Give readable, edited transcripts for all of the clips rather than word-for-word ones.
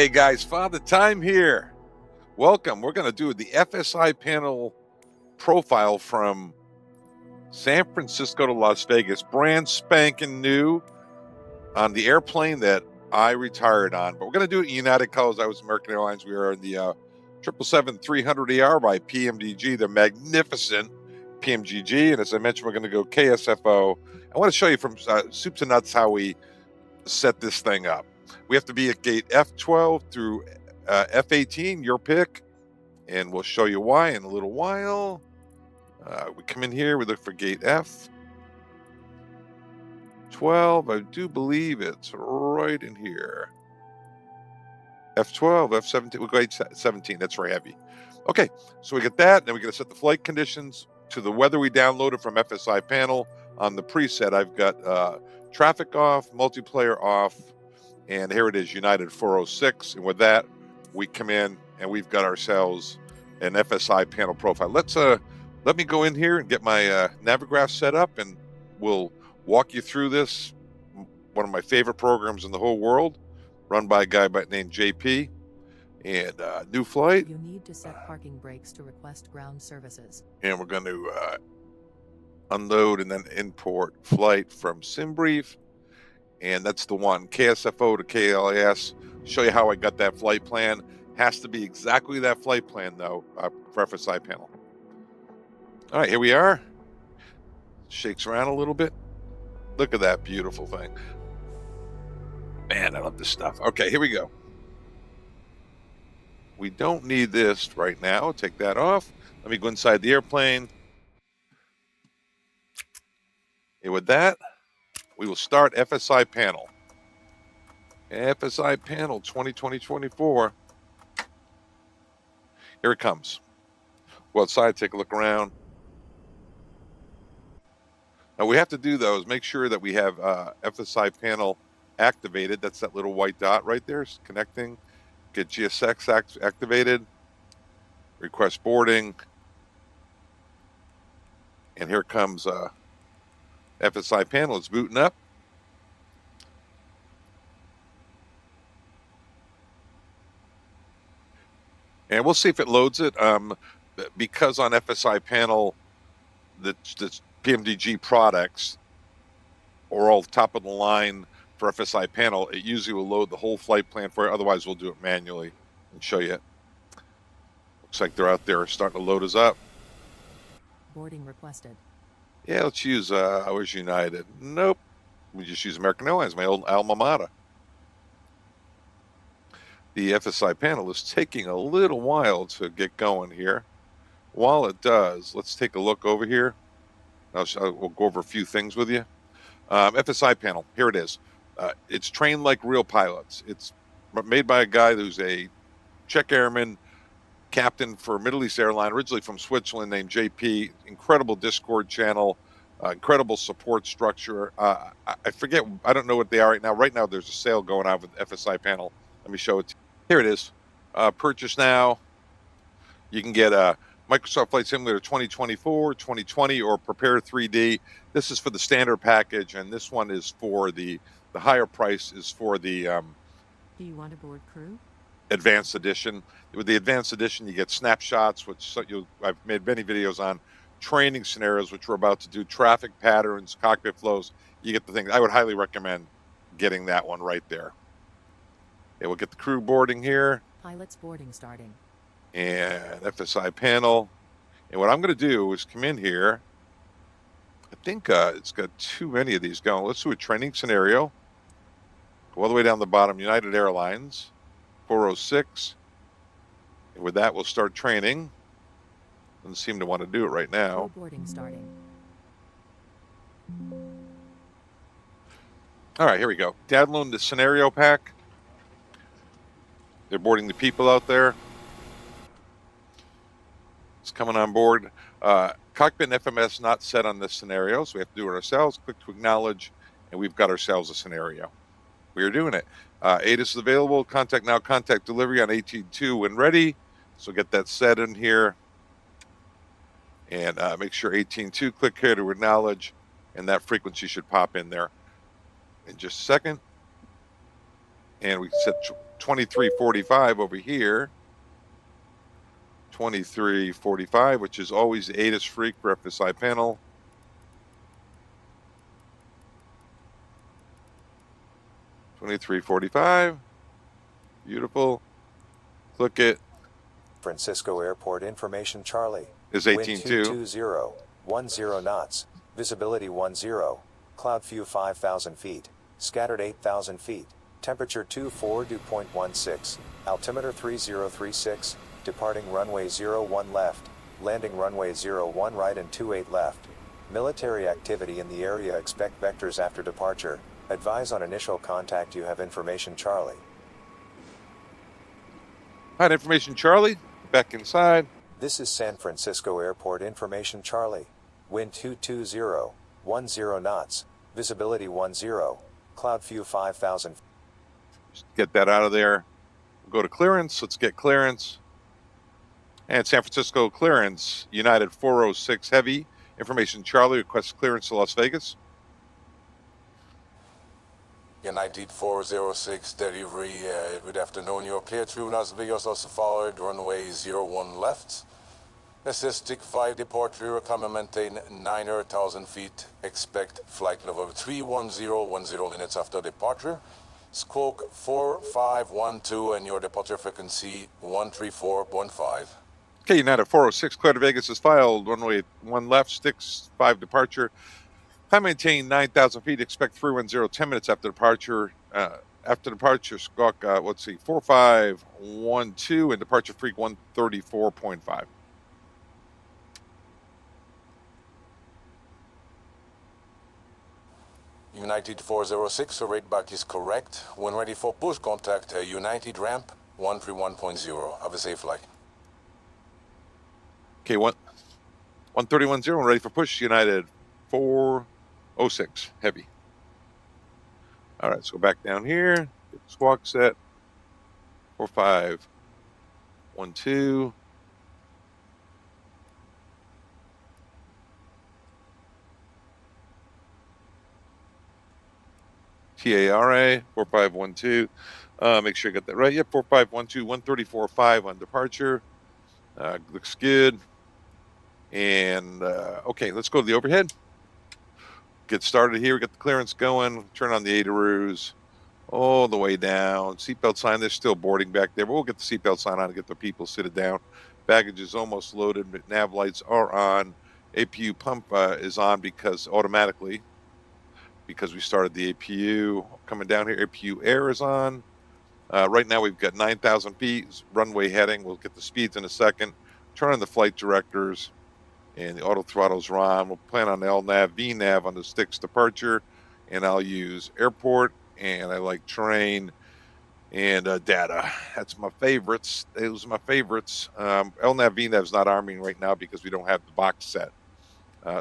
Hey guys, Father Time here. Welcome. We're going to do the FSiPanel profile from San Francisco to Las Vegas, brand spanking new on the airplane that I retired on. But we're going to do it in United Colors. I was American Airlines. We are in the 777-300ER by PMDG, the magnificent PMDG. And as I mentioned, we're going to go KSFO. I want to show you from soup to nuts how we set this thing up. We have to be at gate F12 through F18, your pick, and we'll show you why in a little while. We come in here, we look for gate F12. I do believe it's right in here. F12, F17, we'll go gate 17, that's very heavy. Okay, so we get that, then we got to set the flight conditions to the weather we downloaded from FSiPanel. On the preset, I've got traffic off, multiplayer off, and here it is, United 406. And with that, we come in and we've got ourselves an FSiPanel profile. Let me go in here and get my Navigraph set up, and we'll walk you through this. One of my favorite programs in the whole world, run by a guy named JP. And new flight. You need to set parking brakes to request ground services. And we're going to unload and then import flight from SimBrief. And that's the one, KSFO to KLAS. Show you how I got that flight plan. Has to be exactly that flight plan, though, for FSiPanel. All right, here we are. Shakes around a little bit. Look at that beautiful thing. Man, I love this stuff. Okay, here we go. We don't need this right now. Take that off. Let me go inside the airplane. And with that, we will start FSiPanel. FSiPanel 2020-24. Here it comes. Go outside, take a look around. Now, we have to do, though, is make sure that we have FSiPanel activated. That's that little white dot right there. It's connecting. Get GSX activated. Request boarding. And here comes FSiPanel. It's booting up. And we'll see if it loads it. Because on FSiPanel, the PMDG products are all top of the line for FSiPanel, it usually will load the whole flight plan for you. Otherwise, we'll do it manually and show you. Looks like they're out there starting to load us up. Boarding requested. Yeah, let's use Ours United. Nope. We just use American Airlines, my old alma mater. The FSiPanel is taking a little while to get going here. While it does, let's take a look over here. We'll go over a few things with you. FSiPanel, here it is. It's trained like real pilots. It's made by a guy who's a Czech airman, captain for Middle East Airline, originally from Switzerland, named JP. Incredible Discord channel, incredible support structure. I forget, I don't know what they are right now. Right now, there's a sale going on with FSiPanel. Let me show it to you. Here it is. Purchase now. You can get a Microsoft Flight Simulator 2024, 2020, or Prepare 3D. This is for the standard package, and this one is for the higher price is for the Do you want a board crew? Advanced Edition. With the Advanced Edition, you get snapshots, which I've made many videos on, training scenarios, which we're about to do, traffic patterns, cockpit flows. You get the thing. I would highly recommend getting that one right there. Okay, we'll get the crew boarding here. Pilot's boarding starting. And FSiPanel. And what I'm going to do is come in here. I think it's got too many of these going. Let's do a training scenario. Go all the way down the bottom, United Airlines, 406. And with that, we'll start training. Doesn't seem to want to do it right now. Boarding starting. All right, here we go. Download the scenario pack. They're boarding the people out there. It's coming on board. Cockpit and FMS not set on this scenario, so we have to do it ourselves. Click to acknowledge, and we've got ourselves a scenario. We are doing it. ATIS is available. Contact now. Contact delivery on 18.2 when ready. So get that set in here. And make sure 18.2. Click here to acknowledge, and that frequency should pop in there in just a second. And we set 2345 over here. 2345, which is always the ATIS freak for FSiPanel. $23.45. Beautiful. Click it. Francisco Airport information Charlie. Is Wind 18.2. 220, 10 knots. Visibility 10. Cloud view 5,000 feet. Scattered 8,000 feet. Temperature 24 dew point 16. Altimeter 3036. Departing runway 01 left. Landing runway 01 right and 28 left. Military activity in the area. Expect vectors after departure. Advise on initial contact. You have information Charlie. Hi, information Charlie. Back inside. This is San Francisco Airport information Charlie. Wind 220, 10 knots. Visibility 10. Cloud view 5,000. Just get that out of there. We'll go to clearance. Let's get clearance. And San Francisco clearance. United 406 Heavy. Information Charlie requests clearance to Las Vegas. United 406 delivery, good afternoon. You're clear through Las Vegas, also followed runway 01 left. This is stick 5 departure, come and maintain 9,000 feet. Expect flight level 31010 minutes after departure. Squawk 4512 and your departure frequency 134.5. Okay, United 406 clear to Vegas is filed. Runway 1 left, sticks 5 departure. Time maintain 9,000 feet. Expect 310 10 minutes after departure. After departure, squawk, 4512 and departure freak 134.5. United 406, so rate back is correct. When ready for push, contact United ramp 131.0. Have a safe flight. Okay, 131.0 and ready for push. United 406 Heavy. All right, let's go back down here. Get the squawk set. 4512. TARA 4512. Make sure you get that right. Yep, 4512, 134.5 on departure. Looks good. And okay, let's go to the overhead. Get started here. We got the clearance going. Turn on the ADARUs all the way down. Seatbelt sign. There's still boarding back there, but we'll get the seatbelt sign on and get the people seated down. Baggage is almost loaded, but nav lights are on. APU pump is on because automatically, because we started the APU. Coming down here, APU air is on. Right now we've got 9,000 feet, runway heading. We'll get the speeds in a second. Turn on the flight directors, and the auto throttles are on. We'll plan on LNAV, VNAV on the sticks departure, and I'll use airport, and I like terrain and data. That's my favorites. Those are my favorites. LNAV, VNAV is not arming right now because we don't have the box set.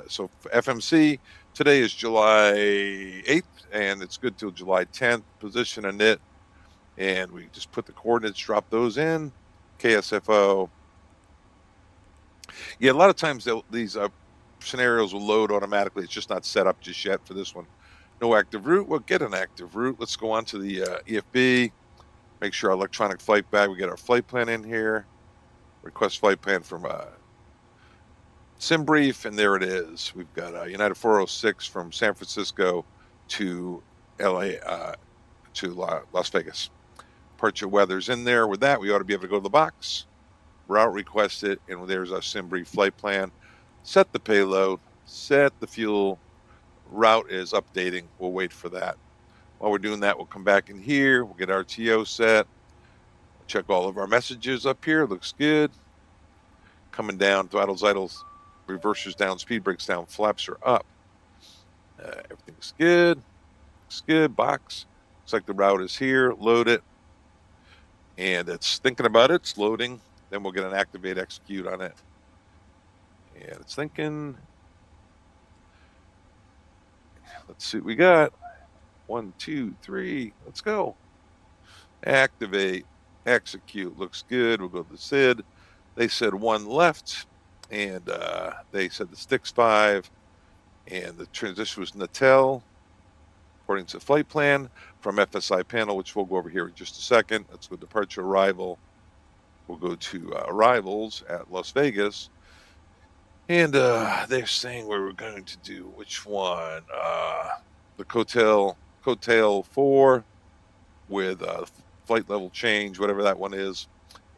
So for FMC, today is July 8th, and it's good till July 10th. Position a NIT, and we just put the coordinates, drop those in. KSFO. Yeah, a lot of times these scenarios will load automatically. It's just not set up just yet for this one. No active route. We'll get an active route. Let's go on to the EFB. Make sure our electronic flight bag. We get our flight plan in here. Request flight plan from SimBrief, and there it is. We've got United 406 from San Francisco to LA to Las Vegas. Departure weather's in there. With that, we ought to be able to go to the box. Route requested, and there's our SimBrief flight plan. Set the payload, set the fuel. Route is updating. We'll wait for that. While we're doing that, we'll come back in here. We'll get RTO set. Check all of our messages up here. Looks good. Coming down, throttles, idles, reversers down, speed brakes down, flaps are up. Everything's good. Looks good. Box. Looks like the route is here. Load it. And it's thinking about it. It's loading. Then we'll get an activate execute on it. And it's thinking. Let's see what we got. 1, 2, 3. Let's go. Activate. Execute. Looks good. We'll go to the SID. They said 1 left. And they said the sticks 5. And the transition was Natel. according to flight plan from FSiPanel, which we'll go over here in just a second. Let's go departure arrival. We'll go to arrivals at Las Vegas. And they're saying we were going to do which one? The Coattail 4 with flight level change, whatever that one is.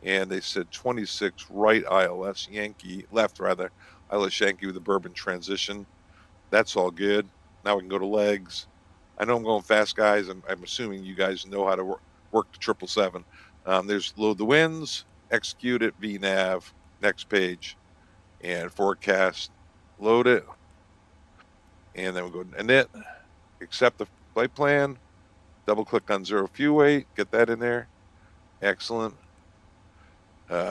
And they said 26 right ILS Yankee, left rather, ILS Yankee with the bourbon transition. That's all good. Now we can go to legs. I know I'm going fast, guys. I'm assuming you guys know how to work the 777. There's load the winds, execute it, VNav, next page, and forecast, load it. And then we'll go to init, accept the flight plan, double click on 0 fuel weight, get that in there. Excellent.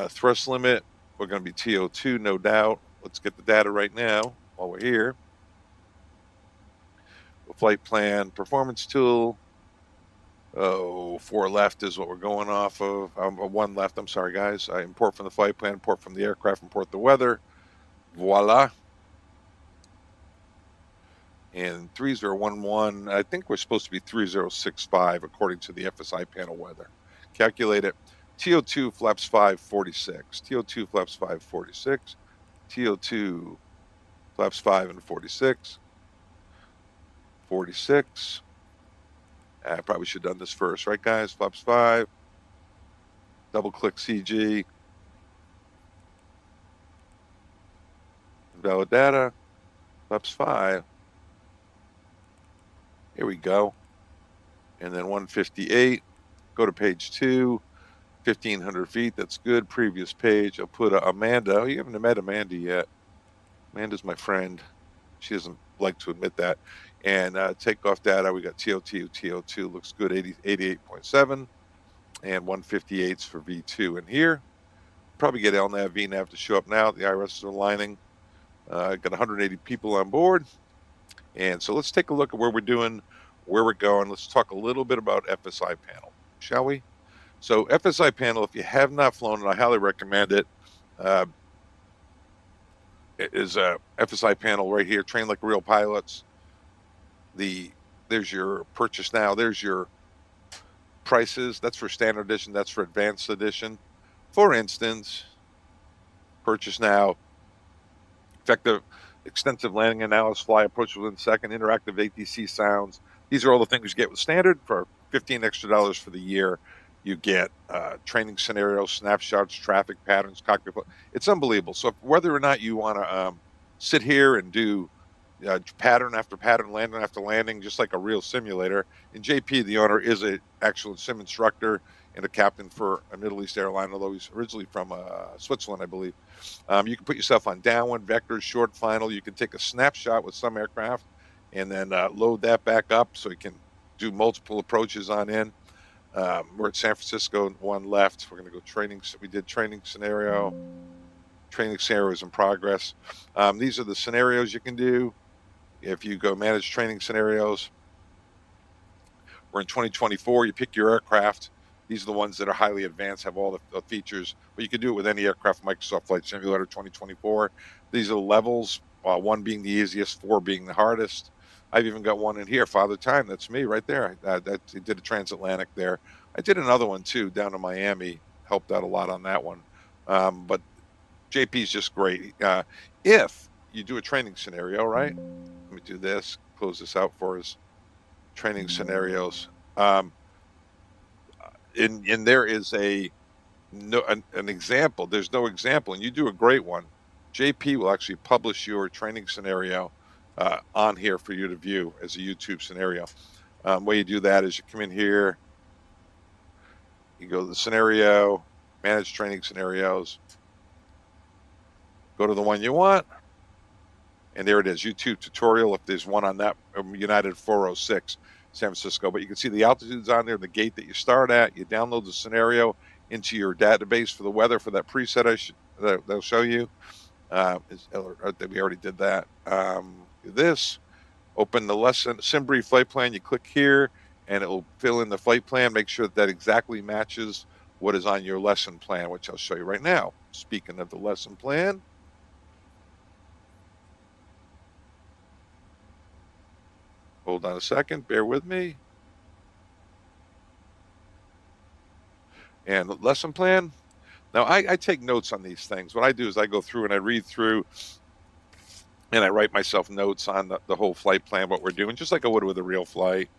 Thrust limit, we're going to be TO2, no doubt. Let's get the data right now while we're here. The flight plan, performance tool. 4 left is what we're going off of. 1 left, I'm sorry, guys. I import from the flight plan, import from the aircraft, import the weather. Voila. And 3011, I think we're supposed to be 3065 according to the FSiPanel weather. Calculate it. TO2 flaps 546. TO2 flaps 546. TO2 flaps 5 and 46. 46. I probably should have done this first, right, guys? Flaps 5. Double click CG. Valid data. Flaps 5. Here we go. And then 158. Go to page 2. 1,500 feet. That's good. Previous page. I'll put Amanda. Oh, you haven't met Amanda yet. Amanda's my friend. She doesn't like to admit that. And takeoff data, we got TO2 looks good, 88.7 and 158s for V2 in here. Probably get LNAV, VNAV to show up now. The IRS is aligning. Got 180 people on board. And so let's take a look at where we're doing, where we're going. Let's talk a little bit about FSiPanel, shall we? So FSiPanel, if you have not flown it, I highly recommend it. It is a FSiPanel right here, train like real pilots. There's your purchase now. There's your prices. That's for standard edition. That's for advanced edition. For instance, purchase now. Effective, extensive landing analysis, fly approach within a second, interactive ATC sounds. These are all the things you get with standard. For $15 extra for the year, you get training scenarios, snapshots, traffic patterns, cockpit. It's unbelievable. So whether or not you want to sit here and do pattern after pattern, landing after landing, just like a real simulator. And JP, the owner, is an actual sim instructor and a captain for a Middle East airline, although he's originally from Switzerland, I believe. You can put yourself on downwind, vectors, short, final. You can take a snapshot with some aircraft and then load that back up so you can do multiple approaches on in. We're at San Francisco, 1 left. We're going to go training. We did training scenario. Training scenario is in progress. These are the scenarios you can do. If you go manage training scenarios, we're in 2024. You pick your aircraft. These are the ones that are highly advanced, have all the features, but you can do it with any aircraft, Microsoft Flight Simulator 2024. These are the levels, 1 being the easiest, 4 being the hardest. I've even got one in here, Father Time. That's me right there. I did a transatlantic there. I did another one too down in Miami. Helped out a lot on that one. But JP's just great. If you do a training scenario, right? Let me do this, close this out for us. Training scenarios. And there is an example. There's no example, and you do a great one. JP will actually publish your training scenario on here for you to view as a YouTube scenario. Way you do that is you come in here, you go to the scenario, manage training scenarios, go to the one you want, and there it is, YouTube tutorial. If there's one on that United 406 San Francisco, but you can see the altitudes on there, the gate that you start at. You download the scenario into your database for the weather for that preset they'll show you. We already did that. Do this, open the lesson SimBrief flight plan. You click here and it will fill in the flight plan. Make sure that exactly matches what is on your lesson plan, which I'll show you right now. Speaking of the lesson plan, Hold on a second, bear with me. And lesson plan. Now, I take notes on these things. What I do is I go through and I read through and I write myself notes on the whole flight plan, what we're doing, just like I would with a real flight.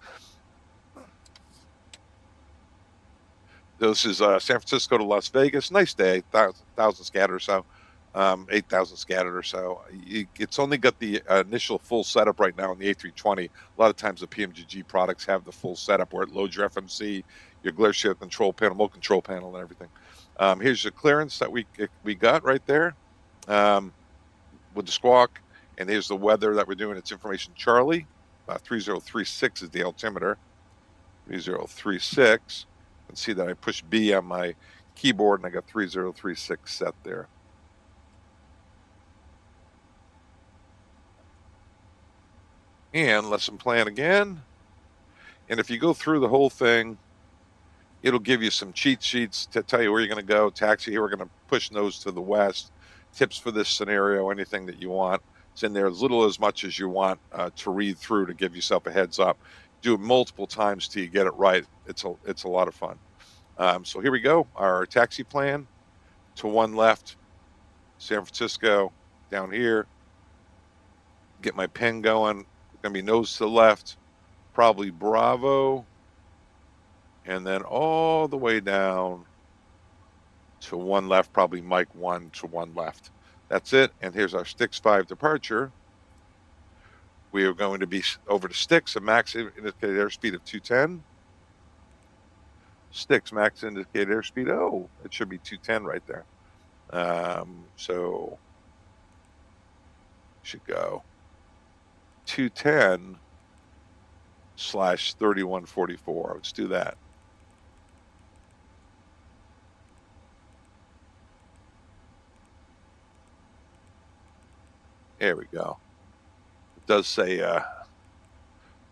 This is San Francisco to Las Vegas. Nice day, 1,000 scattered or so, 8,000 scattered or so. It's only got the initial full setup right now on the A320. A lot of times the PMDG products have the full setup where it loads your FMC, your glare shield control panel, remote control panel, and everything. Here's your clearance that we got right there with the squawk. And here's the weather that we're doing. It's information Charlie. 3036 is the altimeter. 3036. You can see that I push B on my keyboard and I got 3036 set there. And lesson plan again. And if you go through the whole thing, it'll give you some cheat sheets to tell you where you're going to go. Taxi, here we're going to push nose to the west. Tips for this scenario, anything that you want. It's in there as little as much as you want to read through to give yourself a heads up. Do it multiple times till you get it right. It's a lot of fun. So here we go. Our taxi plan to one left, San Francisco, down here. Get my pen going. Going to be nose to the left, probably Bravo, and then all the way down to one left, probably Mike 1 to one left. That's it. And here's our Sticks 5 departure. We are going to be over to Sticks, a max indicated airspeed of 210. Sticks, max indicated airspeed. Oh, it should be 210 right there. So should go 210/3144. Let's do that. There we go. It does say that,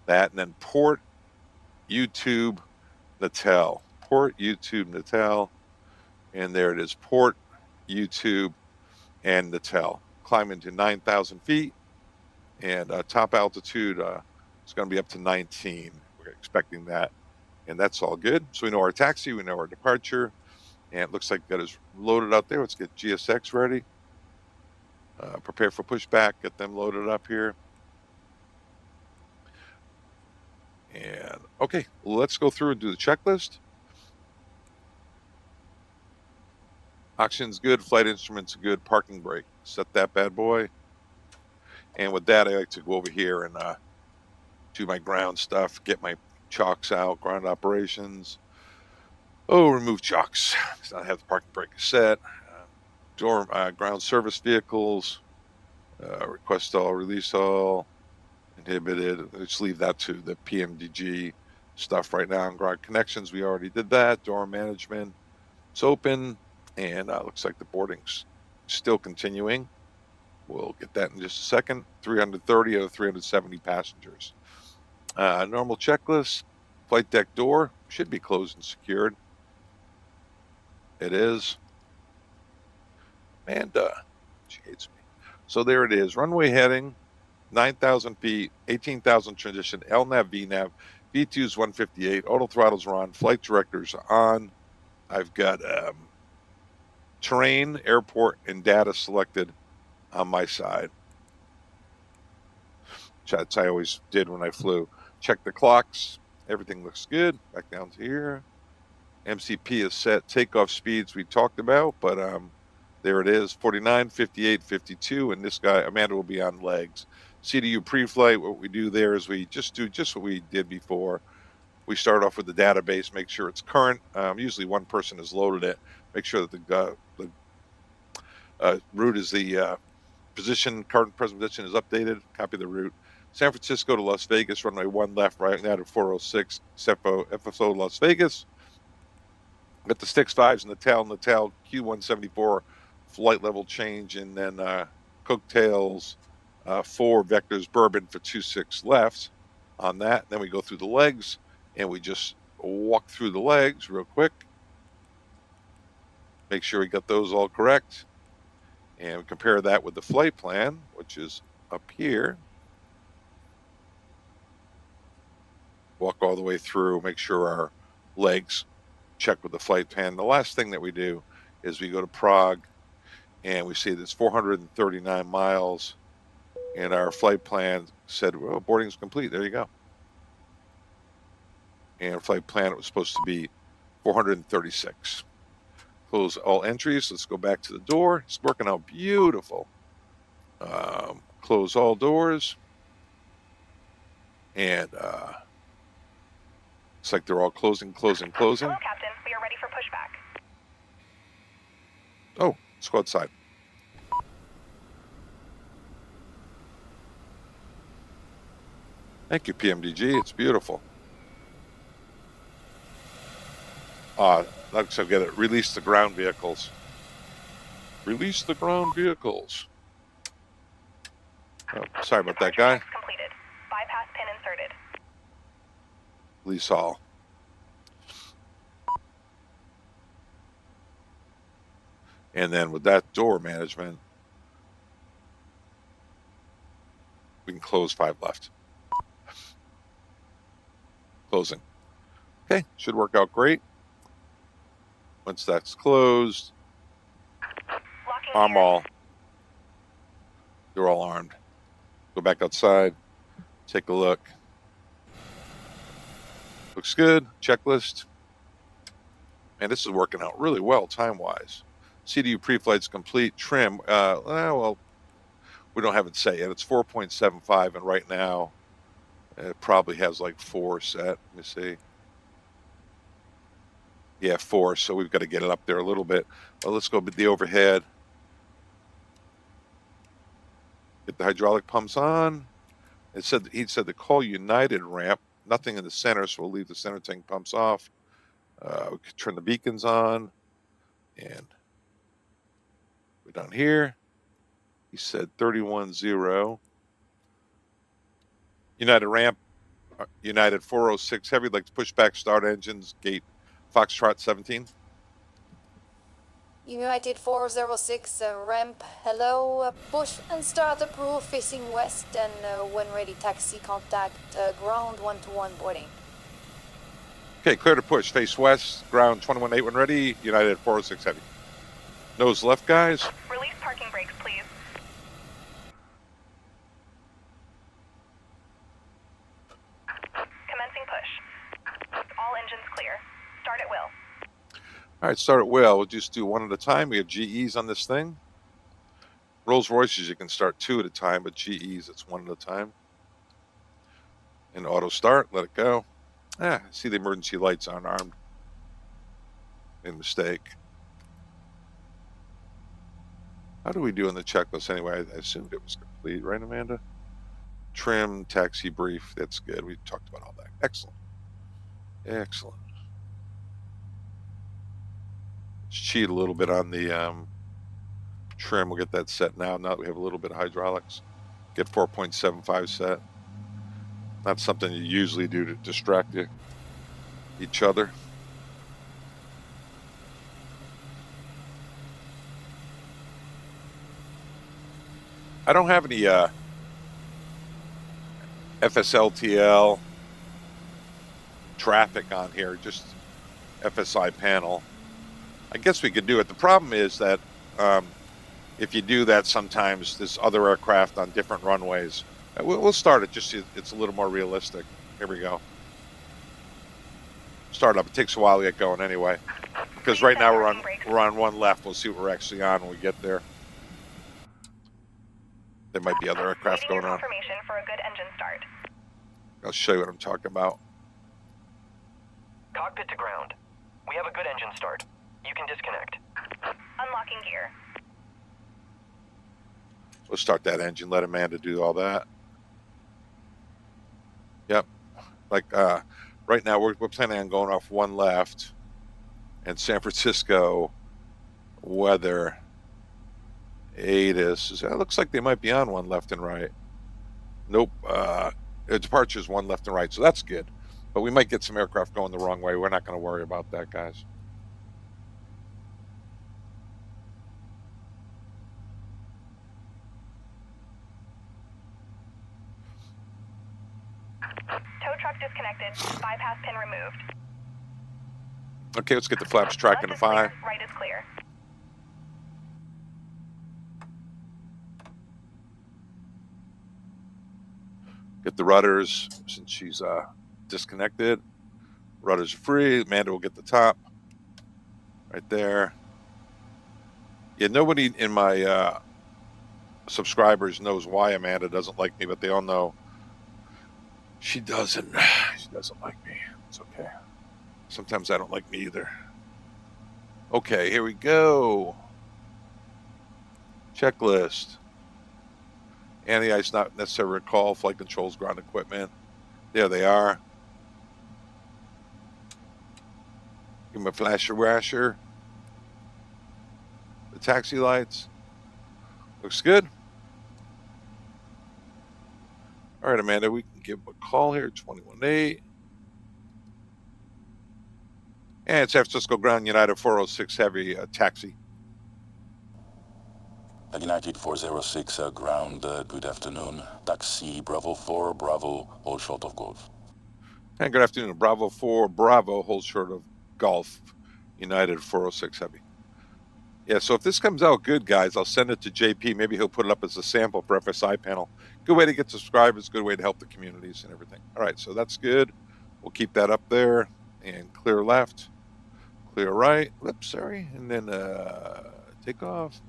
and then port YouTube Natal. Port YouTube Natal, and there it is. Port YouTube and Natal. Climbing to 9,000 feet, and top altitude is going to be up to 19. We're expecting that, and that's all good. So we know our taxi, we know our departure, and it looks like that is loaded out there. Let's get GSX ready. Prepare for pushback, get them loaded up here. And okay, let's go through and do the checklist. Oxygen's good, flight instruments are good, parking brake. Set that bad boy. And with that, I like to go over here and do my ground stuff, get my chocks out, ground operations. Oh, remove chocks, because I have the parking brake set. Ground service vehicles, request all, release all, inhibited. Let's leave that to the PMDG stuff right now. Ground connections, we already did that. Door management, it's open, and looks like the boarding's still continuing. We'll get that in just a second. 330 out of 370 passengers. Normal checklist. Flight deck door should be closed and secured. It is. And she hates me. So there it is. Runway heading, 9,000 feet, 18,000 transition, LNAV, VNAV, V2's 158, auto throttles are on, flight directors are on. I've got terrain, airport, and data selected on my side. That's I always did when I flew. Check the clocks. Everything looks good. Back down to here. MCP is set. Takeoff speeds we talked about, but there it is, 49, 58, 52, and this guy, Amanda, will be on legs. CDU pre-flight, what we do there is we just do what we did before. We start off with the database, make sure it's current. Usually one person has loaded it. Make sure that the route is the current present position is updated. Copy the route. San Francisco to Las Vegas, runway 1 left, right now to 406, FSO Las Vegas. Got the Sticks 5s and Natal Q174 flight level change, and then cocktails 4 vectors bourbon for 26 left on that. Then we go through the legs, and we just walk through the legs real quick. Make sure we got those all correct, and we compare that with the flight plan, which is up here. walk all the way through, make sure our legs check with the flight plan. The last thing that we do is we go to Prague, and we see this 439 miles, and our flight plan said, well, boarding's complete. There you go. And flight plan, it was supposed to be 436. Close all entries. Let's go back to the door. It's working out beautiful. Close all doors. And it's like they're all closing. Hello, Captain. We are ready for pushback. Oh, let's go outside. Thank you, PMDG. It's beautiful. Let's get it. Release the ground vehicles. Release the ground vehicles. Oh, sorry about that, guy. Completed. Bypass pin inserted. Release all. And then with that door management, we can close 5 left. Closing. Okay, should work out great. Once that's closed, Locking arm gear. all. They're all armed. Go back outside, take a look. Looks good. Checklist. Man, this is working out really well time-wise. CDU preflight's complete. Trim. Well, we don't have it set yet. It's 4.75, and right now it probably has like 4 set. Let me see. Yeah, 4. So we've got to get it up there a little bit. Well, let's go with the overhead. Get the hydraulic pumps on. He said to call United ramp. Nothing in the center, so we'll leave the center tank pumps off. We could turn the beacons on, and we're down here. He said 310. United ramp. United 406 heavy. Like to push back, start engines. Gate Foxtrot 17. United 406 ramp, hello, push and start approved facing west, and when ready taxi contact ground 121 boarding. Okay, clear to push, face west, ground 21-8 when ready, United 406 heavy. Nose left, guys. Release parking brakes, please. Commencing push. All engines clear. Start at will. All right, start at will. We'll just do one at a time. We have GEs on this thing. Rolls Royces, you can start 2 at a time, but GEs, it's 1 at a time. And auto start, let it go. See the emergency lights aren't armed. Made a mistake. How do we do in the checklist anyway? I assumed it was complete, right, Amanda? Trim, taxi brief, that's good. We talked about all that. Excellent. Excellent. Let's cheat a little bit on the trim. We'll get that set now. Now that we have a little bit of hydraulics. Get 4.75 set. Not something you usually do to distract each other. I don't have any FSLTL traffic on here, just FSiPanel. I guess we could do it. The problem is that if you do that, sometimes there's other aircraft on different runways. We'll start it just so it's a little more realistic. Here we go. Start up. It takes a while to get going anyway, because right now we're on 1 left. We'll see what we're actually on when we get there. There might be other aircraft going on. Confirmation for a good engine start. I'll show you what I'm talking about. Cockpit to ground. We have a good engine start. You can disconnect. Unlocking gear. We'll start that engine. Let Amanda do all that. Yep. Like right now, we're planning on going off 1 left, and San Francisco weather. ATIS. It looks like they might be on 1 left and right. Nope. Departure's 1 left and right, so that's good. But we might get some aircraft going the wrong way. We're not going to worry about that, guys. Tow truck disconnected. detected. Bypass pin removed. Okay, let's get the flaps tracking to 5. Clear. Right is clear. Get the rudders, since she's disconnected. Rudders are free. Amanda will get the top right there. Yeah, nobody in my subscribers knows why Amanda doesn't like me, but they all know she doesn't like me. It's okay. Sometimes I don't like me either. Okay, here we go. Checklist. Anti-ice not necessary recall, flight controls, ground equipment. There they are. Give them a flasher rasher. The taxi lights. Looks good. All right, Amanda, we can give them a call here, 218. And San Francisco Ground United 406 Heavy taxi. United 406 ground, good afternoon. Taxi Bravo 4, Bravo, hold short of Golf. And good afternoon. Bravo 4, Bravo, hold short of Golf. United 406 Heavy. Yeah, so if this comes out good, guys, I'll send it to JP. Maybe he'll put it up as a sample for FSiPanel. Good way to get subscribers, good way to help the communities and everything. All right, so that's good. We'll keep that up there. And clear left, clear right. Whoops, sorry. And then take off.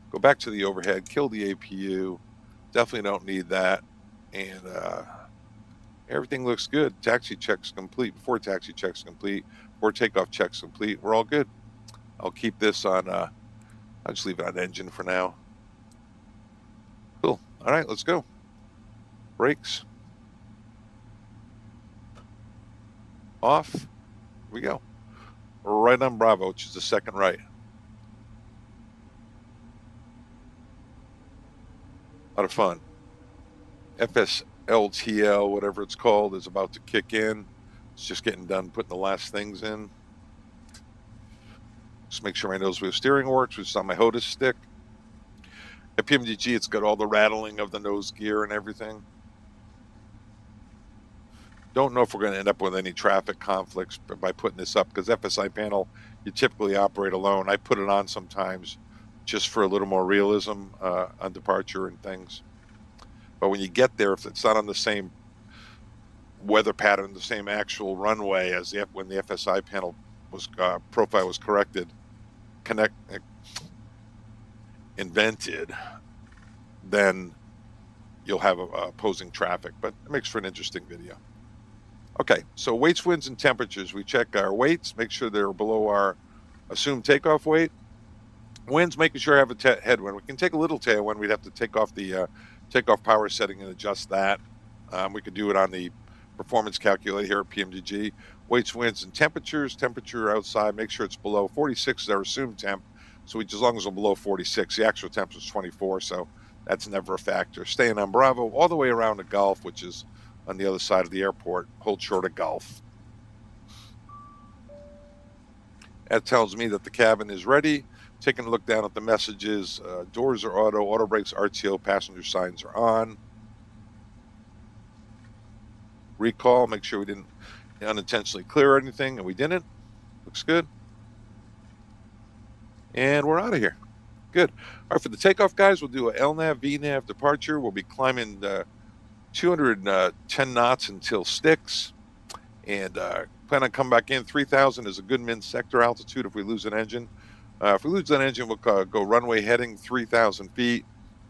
Go back to the overhead, kill the APU. Definitely don't need that. And everything looks good. Taxi checks complete. Before taxi checks complete. Before takeoff checks complete. We're all good. I'll keep this on, I'll just leave it on engine for now. Cool. All right, let's go. Brakes. Off. Here we go. Right on Bravo, which is the second right. A lot of fun. FSLTL, whatever it's called, is about to kick in. It's just getting done putting the last things in. Just make sure my nose wheel steering works, which is on my HOTUS stick. At PMDG, it's got all the rattling of the nose gear and everything. Don't know if we're going to end up with any traffic conflicts by putting this up, because FSiPanel, you typically operate alone. I put it on sometimes just for a little more realism on departure and things. But when you get there, if it's not on the same weather pattern, the same actual runway as when the FSiPanel was profile was invented, then you'll have opposing traffic. But it makes for an interesting video. Okay, so weights, winds, and temperatures. We check our weights, make sure they're below our assumed takeoff weight. Winds, making sure I have a headwind. We can take a little tailwind. We'd have to take off the takeoff power setting and adjust that. We could do it on the performance calculator here at PMDG. Weights, winds, and temperatures. Temperature outside, make sure it's below 46 is our assumed temp. So as long as we're below 46, the actual temp is 24, so that's never a factor. Staying on Bravo all the way around to Gulf, which is on the other side of the airport, hold short of Gulf. That tells me that the cabin is ready. Taking a look down at the messages, doors are auto brakes, RTO, passenger signs are on. Recall, make sure we didn't unintentionally clear anything, and we didn't. Looks good. And we're out of here. Good. All right, for the takeoff, guys, we'll do a LNAV, VNAV departure. We'll be climbing 210 knots until sticks. And plan on coming back in. 3,000 is a good min sector altitude if we lose an engine. If we lose that engine, we'll go runway heading 3,000 feet,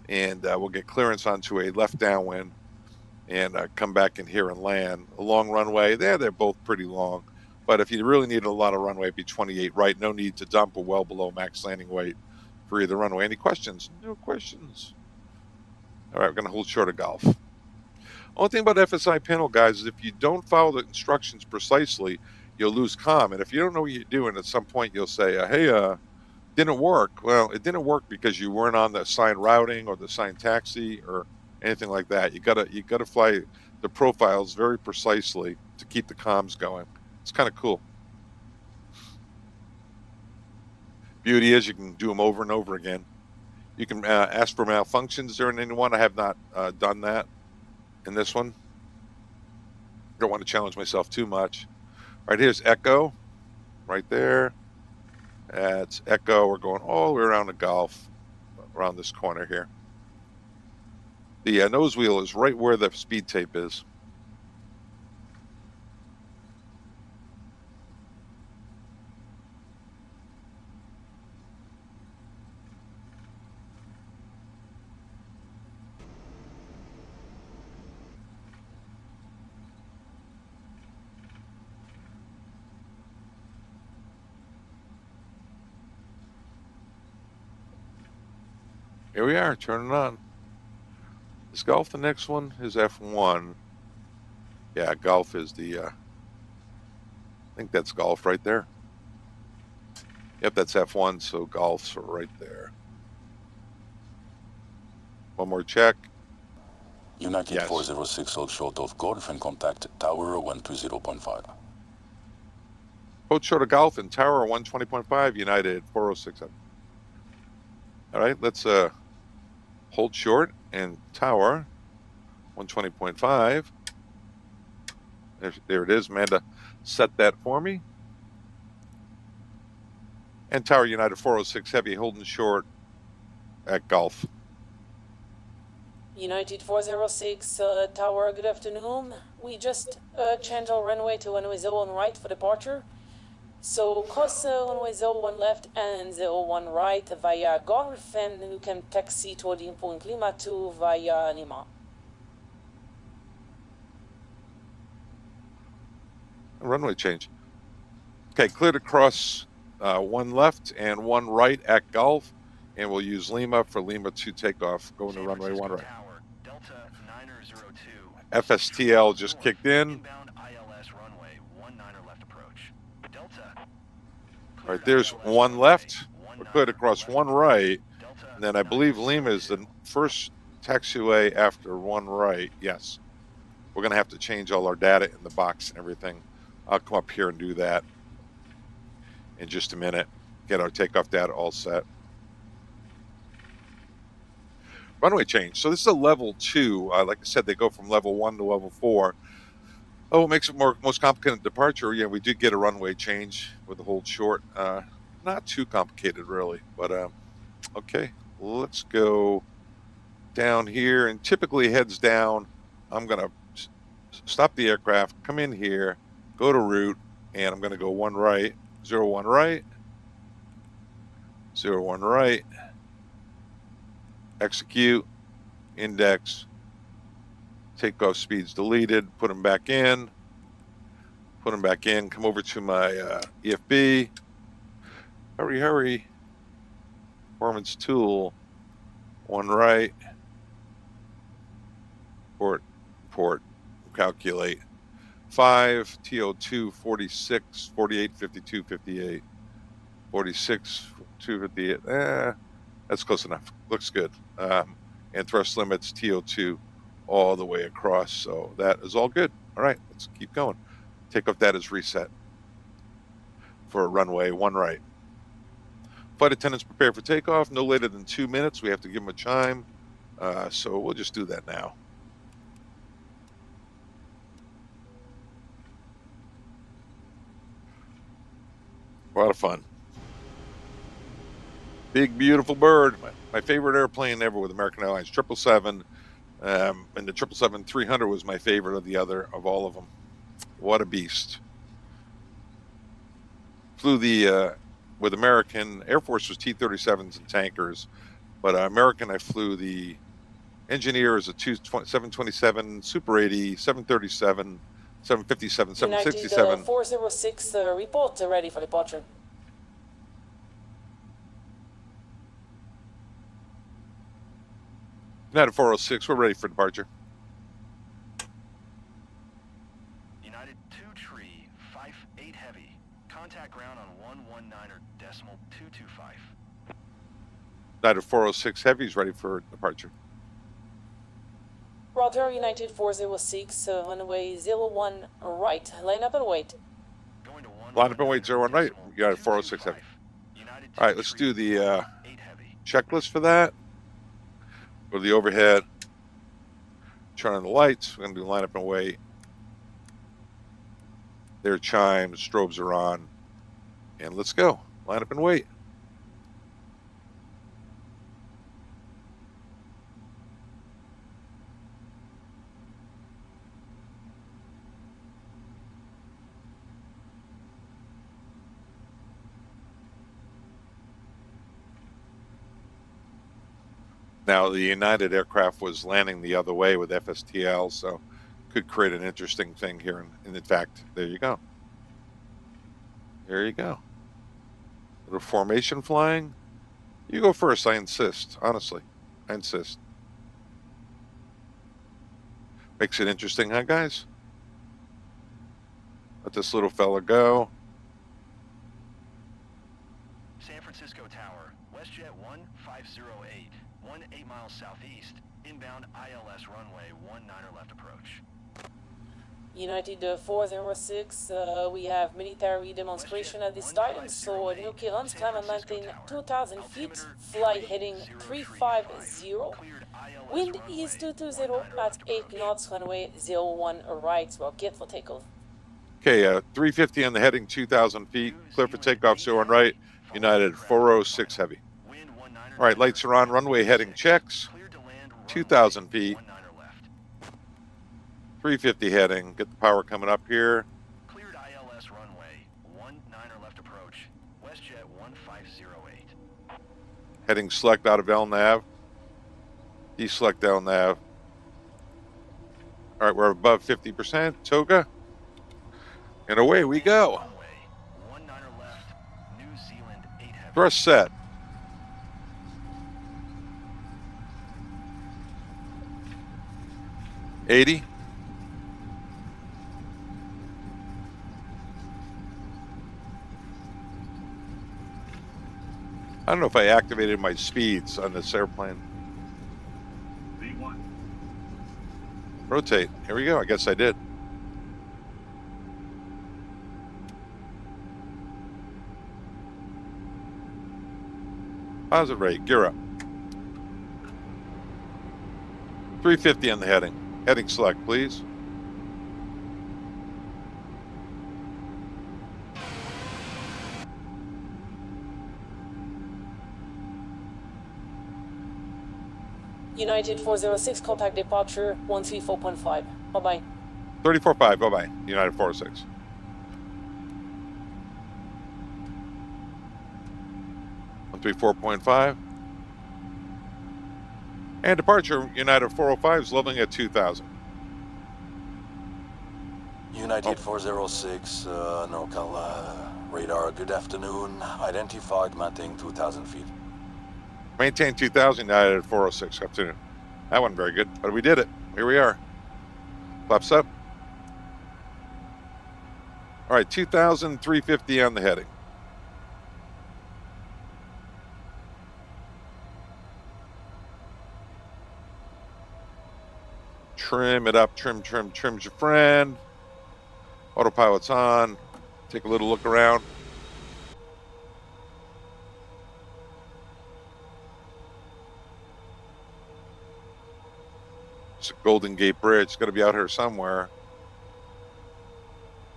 and we'll get clearance onto a left downwind and come back in here and land. A long runway, they're both pretty long. But if you really need a lot of runway, it'd be 28 right. No need to dump. We're well below max landing weight for either runway. Any questions? No questions. All right, we're going to hold short of Gulf. Only thing about FSiPanel, guys, is if you don't follow the instructions precisely, you'll lose comm. And if you don't know what you're doing, at some point you'll say, hey, didn't work. Well, it didn't work because you weren't on the assigned routing or the assigned taxi or anything like that. You gotta fly the profiles very precisely to keep the comms going. It's kind of cool. Beauty is you can do them over and over again. You can ask for malfunctions during any one. I have not done that in this one. Don't want to challenge myself too much. All right, here's Echo, right there. That's Echo. We're going all the way around the Gulf, around this corner here. The nose wheel is right where the speed tape is. Here we are, turning on. Is Gulf the next one? Is F1? Yeah, Gulf is the, I think that's Gulf right there. Yep, that's F1, so Gulf's right there. One more check. United Yes. 406 hold short of Golf and contact Tower 120.5. Hold short of Gulf and Tower 120.5, United 406. All right, let's hold short and Tower 120.5. There it is. Amanda set that for me. And Tower United 406 Heavy holding short at Gulf. United 406 Tower, good afternoon. We just changed our runway to runway 01 right for departure. So cross runway 01 left and 01 right via Golf, and you can taxi toward the point Lima 2 via Lima. Runway change. Okay, clear to cross one left and one right at Gulf, and we'll use Lima for Lima to take off, going to runway 1 right. Tower, Delta 902. FSTL just kicked in. Inbound ILS runway 19 left approach. Delta. All right, there's one left. We're clear to cross one right, and then I believe Lima is the first taxiway after one right. Yes. We're going to have to change all our data in the box and everything. I'll come up here and do that in just a minute. Get our takeoff data all set. Runway change. So this is a level 2. Like I said, they go from level 1 to level 4. Oh, it makes it most complicated departure. Yeah, we did get a runway change with the hold short. Not too complicated, really. But, okay, let's go down here. And typically heads down. I'm going to stop the aircraft, come in here, go to route, and I'm going to go 1 right, 01 right, 01 right, execute, index, takeoff speeds deleted, put them back in, come over to my EFB, hurry, performance tool, 1 right, port, calculate, 5, TO2, 46, 48, 52, 58, 46, 258, that's close enough, looks good, and thrust limits, TO2, all the way across, so that is all good. All right, let's keep going. Takeoff data is reset for runway 1 right. Flight attendants prepare for takeoff, no later than 2 minutes. We have to give them a chime, so we'll just do that now. A lot of fun. Big, beautiful bird. My favorite airplane ever with American Airlines, 777. And the 777-300 was my favorite of all of them. What a beast. Flew the, with American, Air Force was T-37s and tankers. But American, I flew the Engineer is a 727, Super 80, 737, 757, 767. United 406 report ready for departure. United 406, we're ready for departure. United 2 tree, 58 heavy. Contact ground on 119.225. United 406 heavy is ready for departure. Roger, United 406, runway 01 right. Line up and wait. Going to Line up and wait, 01 right. United 406 heavy. All right, let's do the checklist for that. Go to the overhead. Turn on the lights. We're going to do line up and wait. Their chimes, strobes are on. And let's go. Line up and wait. Now, the United aircraft was landing the other way with FSTL, so could create an interesting thing here. And in fact, there you go. There you go. Little formation flying. You go first, I insist. Honestly, I insist. Makes it interesting, huh, guys? Let this little fella go. San Francisco Tower, WestJet 1508, 8 miles southeast, inbound ILS runway 19 left approach. United 406, we have military demonstration at this time, so new clearance, climb and maintain 2,000 feet, fly heading 350, wind is 220 at 8 knots, runway 01 right, rocket for takeoff. Okay, 350 on the heading, 2,000 feet, clear for takeoff, 01 right, United 406 heavy. All right, lights are on, runway heading checks, 2,000 feet. 350 heading. Get the power coming up here. Cleared ILS runway 19 left approach. WestJet 1508. Heading select out of LNAV. Deselect LNAV. All right, we're above 50%. Toga. And away we go. Runway 19 left. New Zealand 8 heavy. Thrust set. $80. I don't know if I activated my speeds on this airplane. V1. Rotate. Here we go. I guess I did. Positive rate. Gear up. 350 on the heading. Heading select, please. United 406, contact departure 134.5. Bye-bye. 34.5, bye-bye. United 406. One 134.5. And departure, United 405 is leveling at 2,000. United 406, NorCal radar, good afternoon. Identified, maintain 2,000 feet. Maintain 2,000, United 406. Afternoon. That wasn't very good, but we did it. Here we are. Flaps up. All right, 2,350 on the heading. Trim it up, trims your friend. Autopilot's on. Take a little look around. It's a Golden Gate Bridge. It's got to be out here somewhere.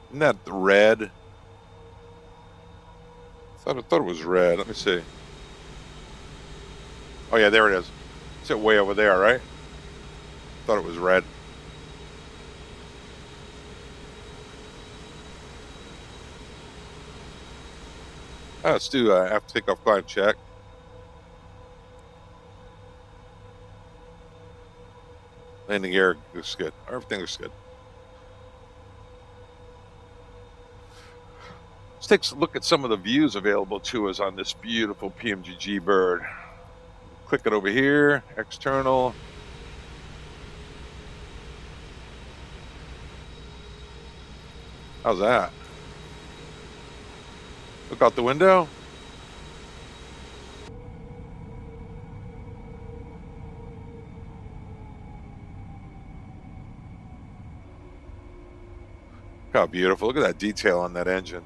Isn't that the red? I thought it was red. Let me see. Oh yeah, there it is. It's way over there, right? Thought it was red. Let's do after takeoff climb check. Landing gear looks good. Everything looks good. Let's take a look at some of the views available to us on this beautiful PMDG bird. Click it over here, external. How's that? Look out the window. Look how beautiful. Look at that detail on that engine.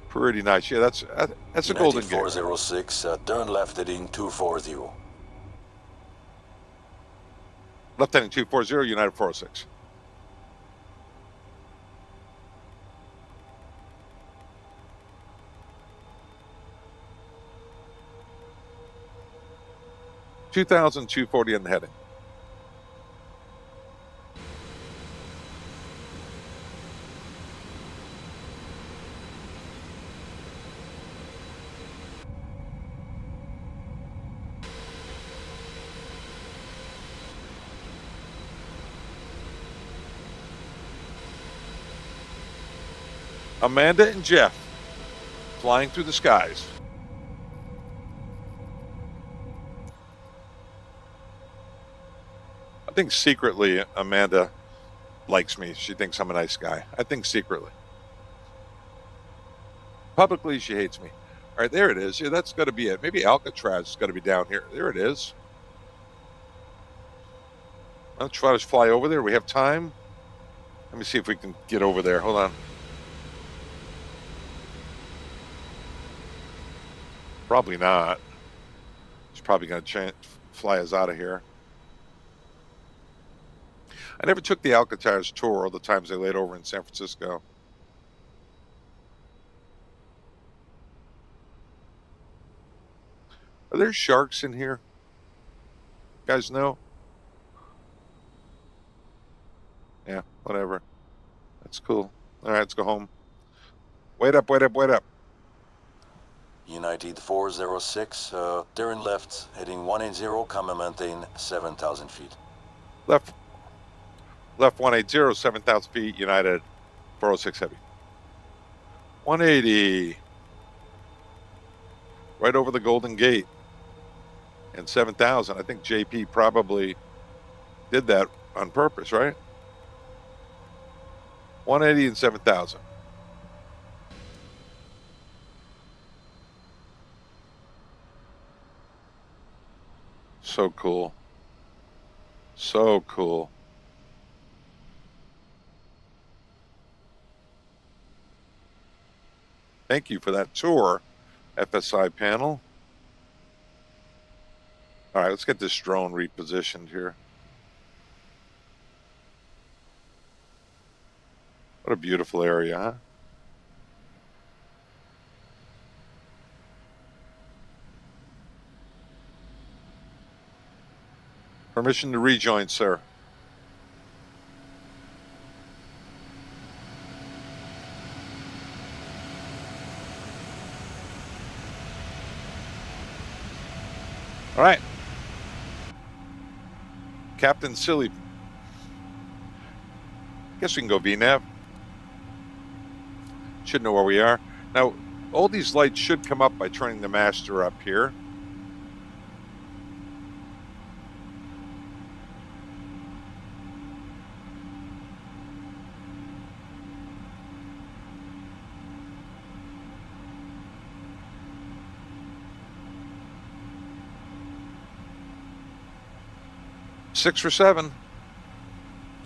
Pretty nice. Yeah, that's a Golden Gate. 406, turn left heading 240. Left heading 240, United 406. 2,240 on the heading. Amanda and Jeff flying through the skies. I think secretly Amanda likes me. She thinks I'm a nice guy. I think secretly. Publicly, she hates me. All right, there it is. Yeah, that's got to be it. Maybe Alcatraz has got to be down here. There it is. I'll try to fly over there. We have time. Let me see if we can get over there. Hold on. Probably not. She's probably going to fly us out of here. I never took the Alcatraz tour all the times they laid over in San Francisco. Are there sharks in here? You guys know? Yeah, whatever. That's cool. All right, let's go home. Wait up, wait up, wait up. United 406, turn left, heading 180, come and maintain 7,000 feet. Left 180, 7,000 feet, United 406 Heavy. 180. Right over the Golden Gate. And 7,000. I think JP probably did that on purpose, right? 180 and 7,000. So cool. So cool. Thank you for that tour, FSiPanel. All right, let's get this drone repositioned here. What a beautiful area, huh? Permission to rejoin, sir. All right. Captain Silly. Guess we can go VNAV. Should know where we are. Now, all these lights should come up by turning the master up here. Six or seven.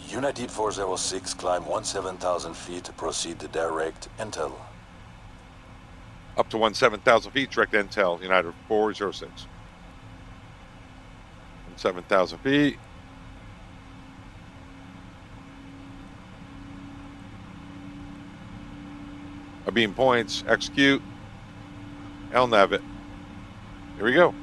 United 406, climb 17,000 feet, proceed to direct intel. Up to 17,000 feet, direct intel, United 406. 7,000 feet. Beam points, execute, LNAV it. Here we go.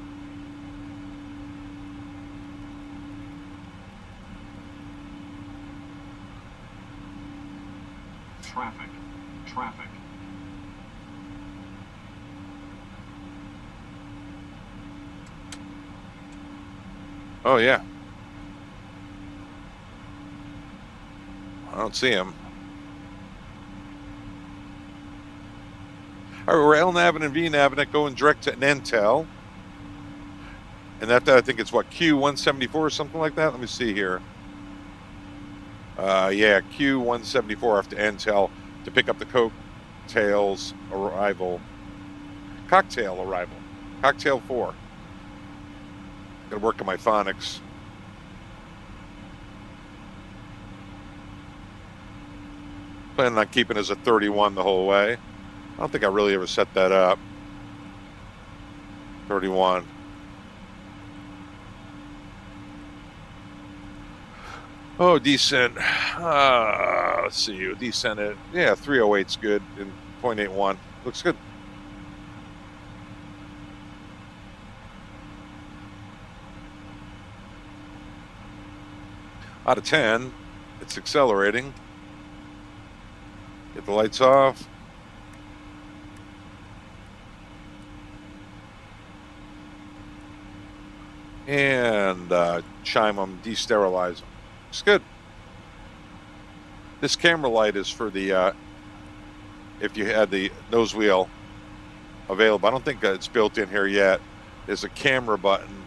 Traffic. Oh, yeah. I don't see him. All right, we're LNAVing and VNAVing going direct to an intel. And after I think it's what, Q174 or something like that? Let me see here. Yeah, Q174 after intel to pick up the cocktail arrival. Cocktail 4. Gotta work on my phonics. Planning on keeping as a 31 the whole way. I don't think I really ever set that up. 31. Oh, descent. Let's see. Descent it. Yeah, 308's good. And 0.81. Looks good. Out of 10. It's accelerating. Get the lights off. And chime them, desterilize them. It's good. This camera light is for the, if you had the nose wheel available. I don't think it's built in here yet. There's a camera button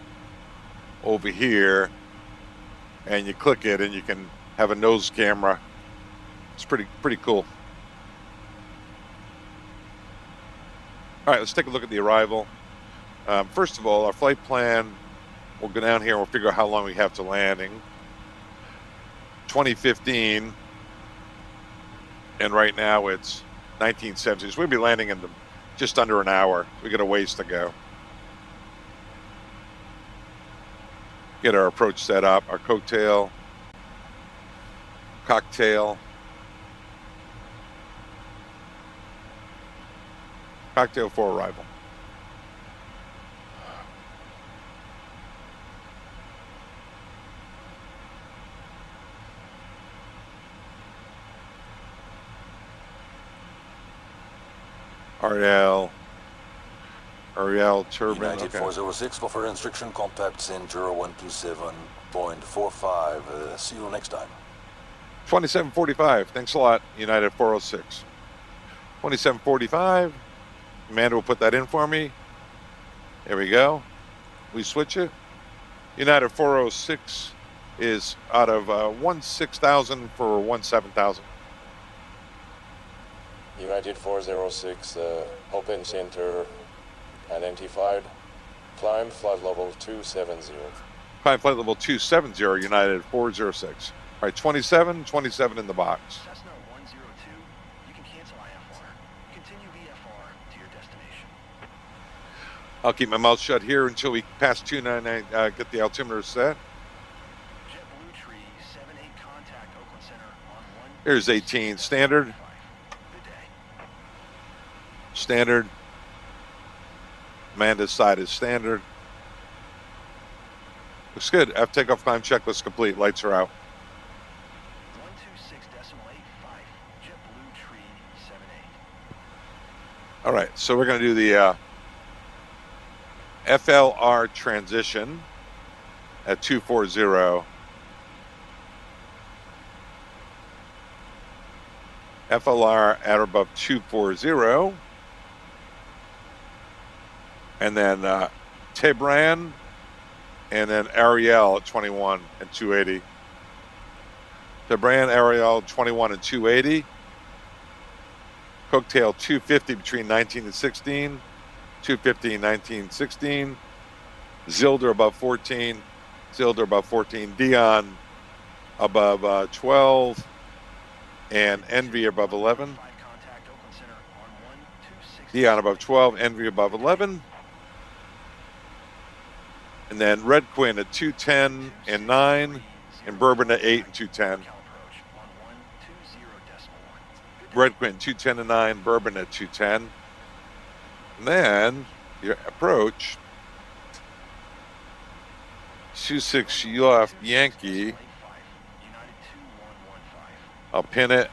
over here, and you click it and you can have a nose camera. It's pretty cool. All right, let's take a look at the arrival. First of all, our flight plan, we'll go down here and we'll figure out how long we have to landing. 2015, and right now it's 1970. So we'll be landing in just under an hour. We got a ways to go. Get our approach set up, our cocktail, cocktail for arrival. Ariel turbine. United 406 for further instruction contacts in 0127.45. See you next time. 2745. Thanks a lot, United 406. 2745. Amanda will put that in for me. There we go. We switch it. United 406 is out of 16,000 for 17,000. United 406, open center identified. Climb flight level 270. Climb flight level 270, United 406. All right, 27 in the box. Cessna 102, you can cancel IFR. Continue VFR to your destination. I'll keep my mouth shut here until we pass 299, get the altimeter set. JetBlue Tree 78 contact Oakland Center on 1. Here's 18, standard. Good day. Standard. Amanda's side is standard. Looks good. F takeoff climb checklist complete. Lights are out. 126.85, JetBlue Tree 78. All right, so we're going to do the FLR transition at 240. FLR at or above 240. And then Tebran, and then Ariel at 21 and 280. Tebran, Ariel 21 and 280. Cocktail 250 between 19 and 16. 250 and 19, 16. Zilder above 14. Zilder above 14. Dion above 12. And Envy above 11. Dion above 12. Envy above 11. And then Red Quinn at 210 and 9, and Bourbon at 8 and 210. Red Quinn 210 and 9, Bourbon at 210. And then your approach 26 left Yankee. I'll pin it.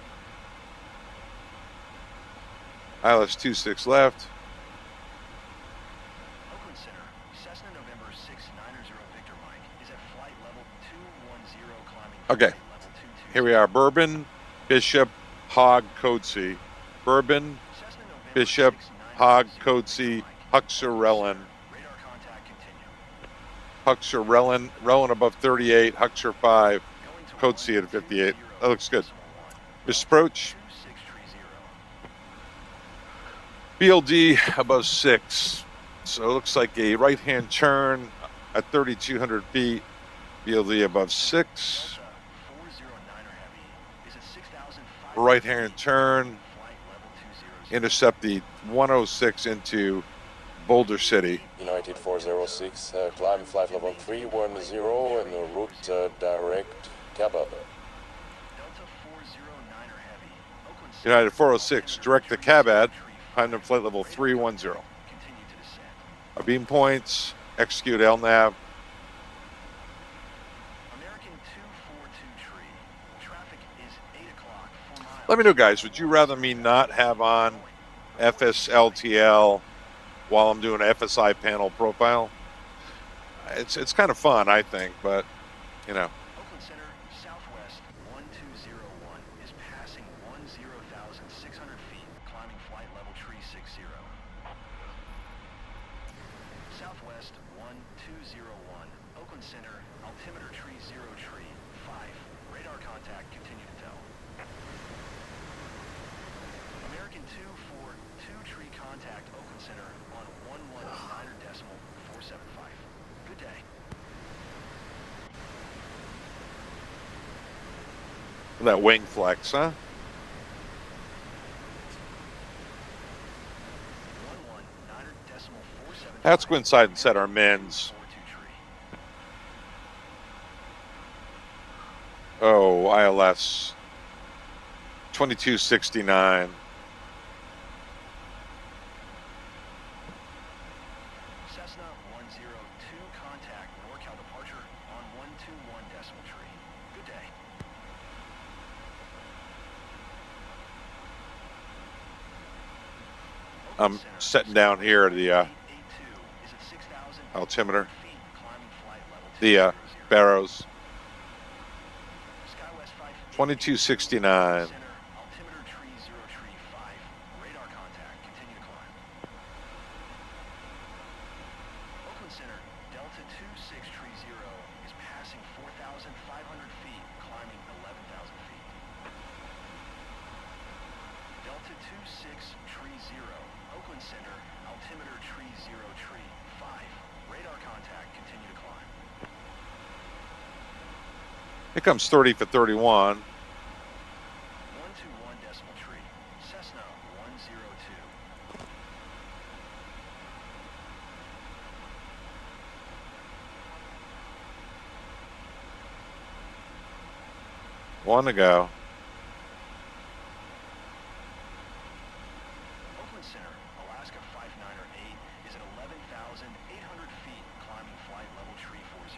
ILS 26 left. Okay, here we are, Bourbon, Bishop, Hog, Code C. Bourbon, Bishop, Hog, Code C, Huxer-Rellen. Huxer-Rellen, Rellen above 38, Huxer 5, Code C at 58. That looks good. Misapproach. BLD above 6. So it looks like a right-hand turn at 3,200 feet. BLD above 6. Right-hand turn, intercept the 106 into Boulder City. United 406, climb flight level 310 and route direct Cabot. United 406, direct to Cabot, climb to flight level 310. Our beam points, execute LNAV. American 242 Let me know, guys, would you rather me not have on FSLTL while I'm doing an FSiPanel profile? It's kind of fun, I think, but, you know. Oakland Center, southwest 1201 is passing 10,600 feet, climbing flight level tree 60. Southwest 1201, Oakland Center, altimeter tree 0 tree 5, radar contact, continue to tell. American 242 tree contact Oakland Center on 119.475. Good day. That wing flex, huh? Let's go inside and set our mins. Oh, ILS 2269. Cessna 102 contact NorCal departure on 121 decimal tree. Good day. I'm setting down here at the altimeter, the barrows. 2269. Altimeter tree 0 tree 5, radar contact, continue to climb. Oakland Center, Delta 26 tree 0 is passing 4,500 feet, climbing 11,000 feet. Delta 26 tree 0, Oakland Center, altimeter tree 0 tree 5, radar contact, continue to climb. Here comes 30 for 31. 121 decimal tree, Cessna 102. One to go. Oakland Center, Alaska 598 is at 11,800 feet, climbing flight level tree 40.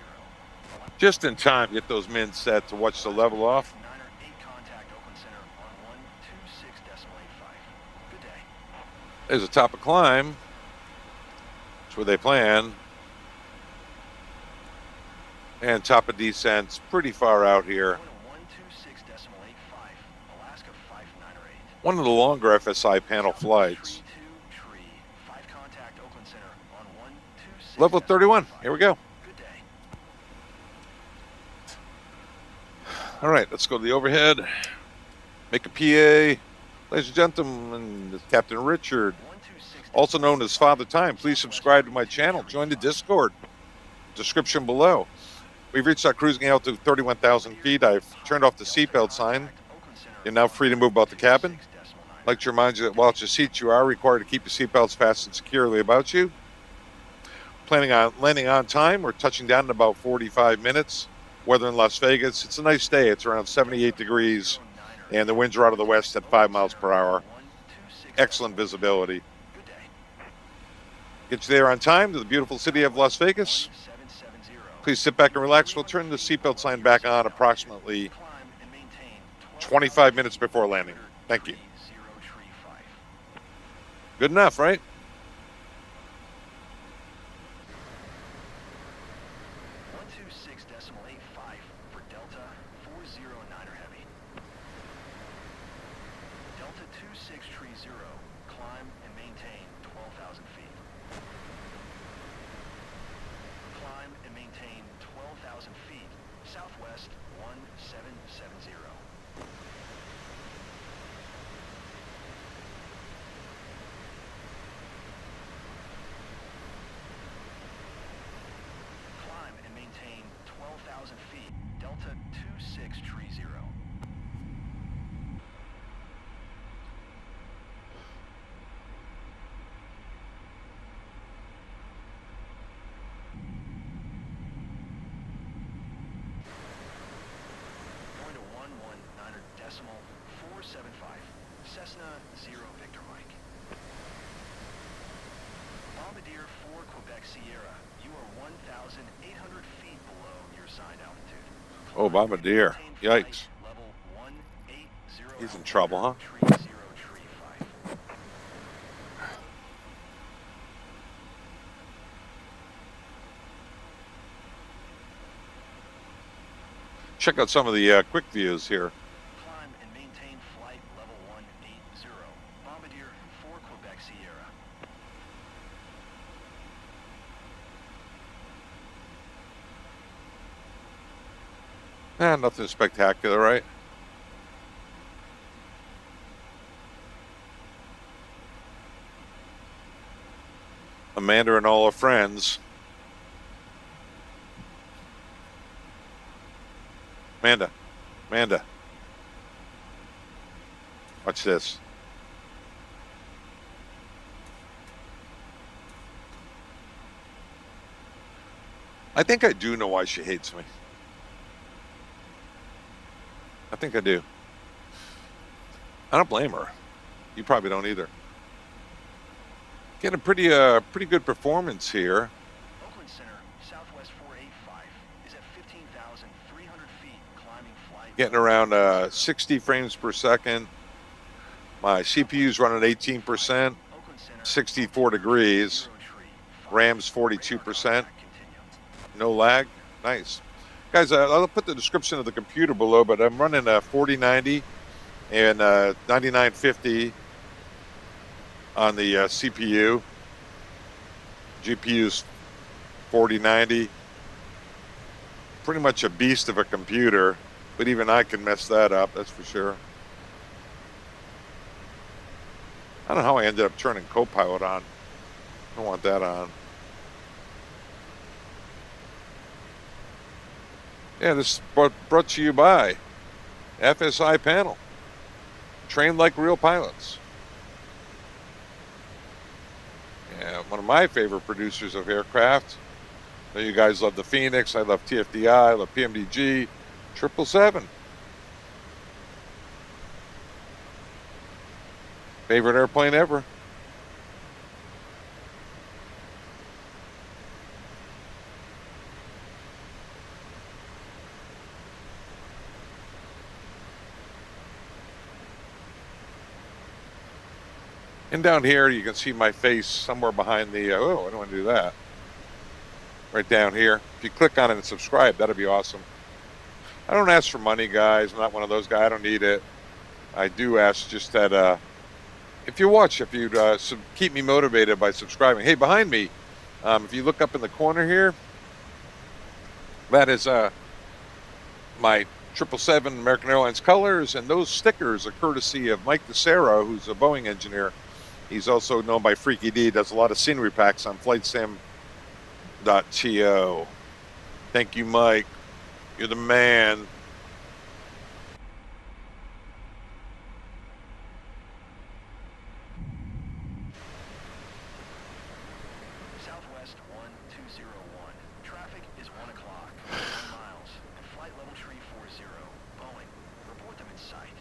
Just in time to get those men set to watch the level off. 908 contact Oakland Center on 126.85. Good day. There's a top of climb. That's where they plan. And top of descent's pretty far out here. 126.85, Alaska 598. One of the longer FSiPanel flights. Tree 5 contact Oakland Center on 126. Level 31. Here we go. Good day. All right, let's go to the overhead. Make a PA. Ladies and gentlemen, this is Captain Richard, also known as Father Time. Please subscribe to my channel. Join the Discord. Description below. We've reached our cruising altitude of 31,000 feet. I've turned off the seatbelt sign. You're now free to move about the cabin. I'd like to remind you that while at your seats, you are required to keep your seatbelts fastened securely about you. Planning on landing on time. We're touching down in about 45 minutes. Weather in Las Vegas. It's a nice day. It's around 78 degrees, and the winds are out of the west at 5 miles per hour. Excellent visibility. Get you there on time to the beautiful city of Las Vegas. Please sit back and relax. We'll turn the seatbelt sign back on approximately 25 minutes before landing. Thank you. Good enough, right? For Delta 409er Heavy. Delta 26 tree 0, climb and maintain 12,000 feet. Climb and maintain 12,000 feet, southwest 1770. Climb and maintain 12,000 feet, Delta 26 tree 0. Going to 119 decimal 475, Cessna 0 Victor Mike. Bombardier 4 Quebec Sierra, you are 1,800 feet below your assigned altitude. Oh, Bombardier. Yikes. Level 180. He's in trouble, huh? Check out some of the quick views here. Climb and maintain flight level 180. Bombardier 4 Quebec Sierra. Nothing spectacular, right? Amanda and all her friends. Amanda. Watch this. I think I do know why she hates me. I think I do. I don't blame her. You probably don't either. Getting a pretty good performance here. Oakland Center, Southwest 485 is at 15,300 feet, climbing flight. Getting around 60 frames per second. My CPU's running 18%, 64 degrees. RAM's 42%. No lag. Nice. Guys, I'll put the description of the computer below, but I'm running a 4090 and 9950 on the CPU. GPU's 4090. Pretty much a beast of a computer, but even I can mess that up, that's for sure. I don't know how I ended up turning Copilot on. I don't want that on. Yeah, this is brought to you by FSiPanel. Trained like real pilots. Yeah, one of my favorite producers of aircraft. I know you guys love the Phoenix. I love TFDi. I love PMDG. 777. Favorite airplane ever. And down here, you can see my face somewhere behind the, oh, I don't want to do that. Right down here. If you click on it and subscribe, that'd be awesome. I don't ask for money, guys. I'm not one of those guys. I don't need it. I do ask just that, if you watch, if you'd keep me motivated by subscribing. Hey, behind me, if you look up in the corner here, that is my 777 American Airlines colors, and those stickers are courtesy of Mike DeSero, who's a Boeing engineer. He's also known by Freaky D, does a lot of scenery packs on FlightSim.to. Thank you, Mike. You're the man. Southwest 1201. Traffic is 1 o'clock. 1 miles. And flight level 340. Boeing. Report them in sight.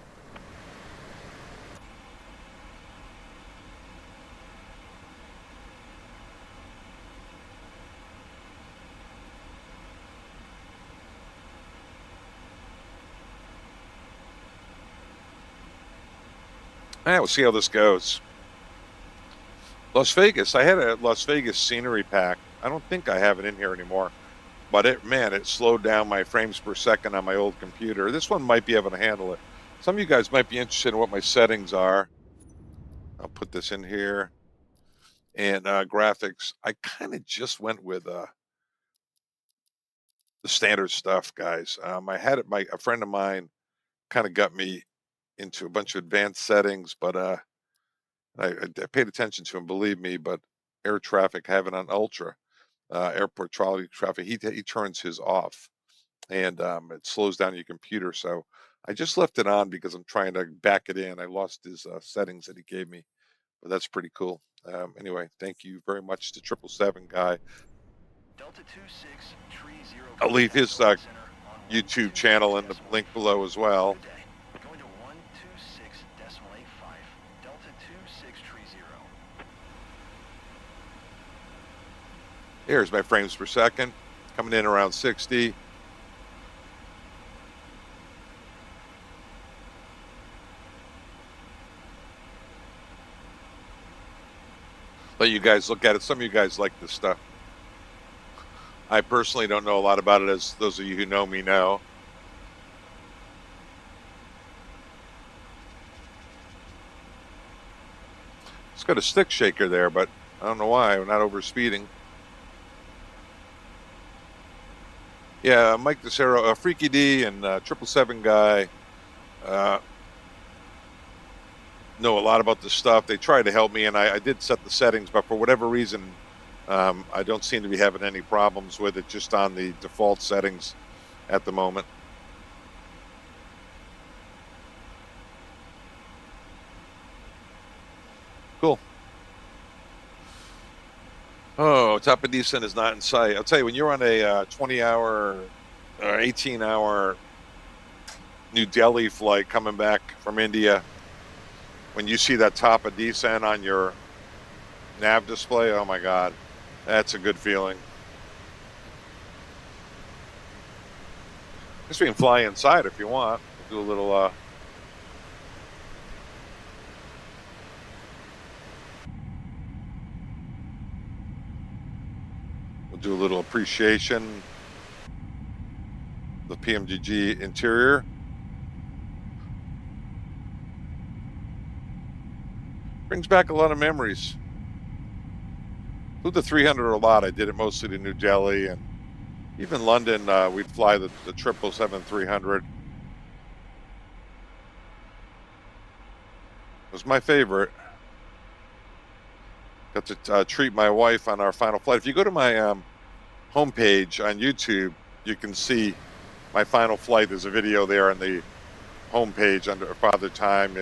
All right, we'll see how this goes. Las Vegas. I had a Las Vegas scenery pack. I don't think I have it in here anymore. But it slowed down my frames per second on my old computer. This one might be able to handle it. Some of you guys might be interested in what my settings are. I'll put this in here. And graphics. I kind of just went with the standard stuff, guys. I had it. A friend of mine kind of got me into a bunch of advanced settings, but I paid attention to him, believe me. But air traffic, I have it on ultra. Airport trolley traffic, he turns his off, and it slows down your computer. So I just left it on because I'm trying to back it in. I lost his settings that he gave me, but that's pretty cool. Anyway, thank you very much to 777 guy. Delta 2630. I'll leave his YouTube channel in the link below as well. Going to 126.85. Delta 2630. Here's my frames per second, coming in around 60. Let you guys look at it. Some of you guys like this stuff. I personally don't know a lot about it, as those of you who know me know. It's got a stick shaker there, but I don't know why. We're not over speeding. Yeah, Mike DeCero, Freaky D, and 777 guy know a lot about this stuff. They tried to help me, and I did set the settings, but for whatever reason, I don't seem to be having any problems with it, just on the default settings at the moment. Cool. Oh, top of descent is not in sight. I'll tell you, when you're on a 20-hour or 18-hour New Delhi flight coming back from India, when you see that top of descent on your nav display, oh my God, that's a good feeling. I guess we can fly inside if you want. We'll do a little do a little appreciation of the PMDG interior. Brings back a lot of memories. Flew the 300 a lot. I did it mostly to New Delhi, and even London, we'd fly the 777-300. It was my favorite. Got to treat my wife on our final flight. If you go to my homepage on YouTube, you can see my final flight. There's a video there on the homepage under Father Time.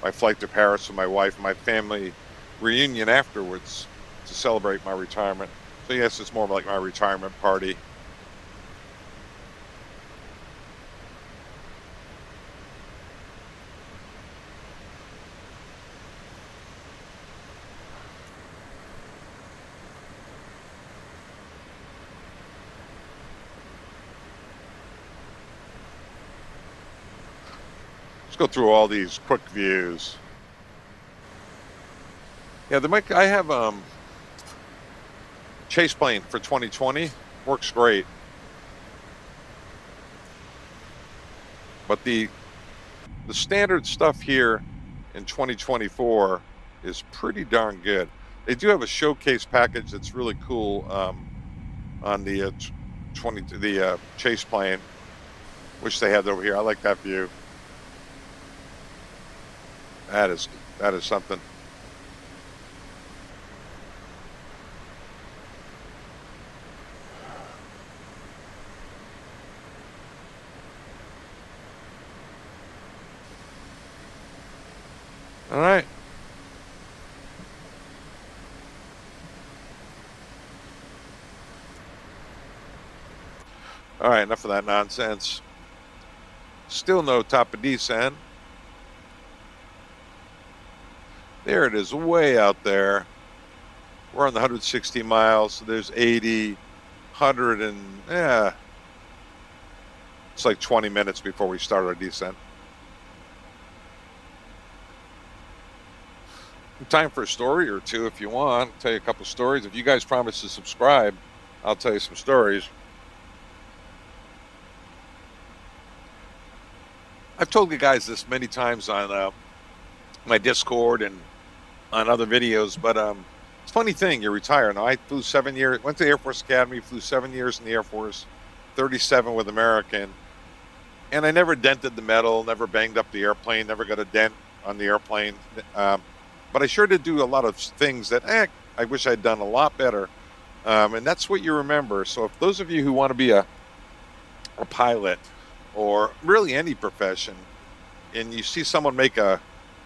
My flight to Paris with my wife and my family reunion afterwards to celebrate my retirement. So yes, it's more like my retirement party. Go through all these quick views. Yeah, I have chase plane for 2020. Works great. But the standard stuff here in 2024 is pretty darn good. They do have a showcase package that's really cool on the chase plane. Wish they had it over here. I like that view. That is something. All right. All right, enough of that nonsense. Still no top of descent. There it is, way out there. We're on the 160 miles, so there's 80, 100, and yeah. It's like 20 minutes before we start our descent. Time for a story or two if you want. I'll tell you a couple stories. If you guys promise to subscribe, I'll tell you some stories. I've told you guys this many times on my Discord and on other videos, but it's a funny thing. You retire. Now, I flew 7 years, went to the Air Force Academy, flew 7 years in the Air Force, 37 with American, and I never dented the metal, never banged up the airplane, never got a dent on the airplane. But I sure did do a lot of things that I wish I'd done a lot better, and that's what you remember. So if those of you who want to be a pilot or really any profession, and you see someone make a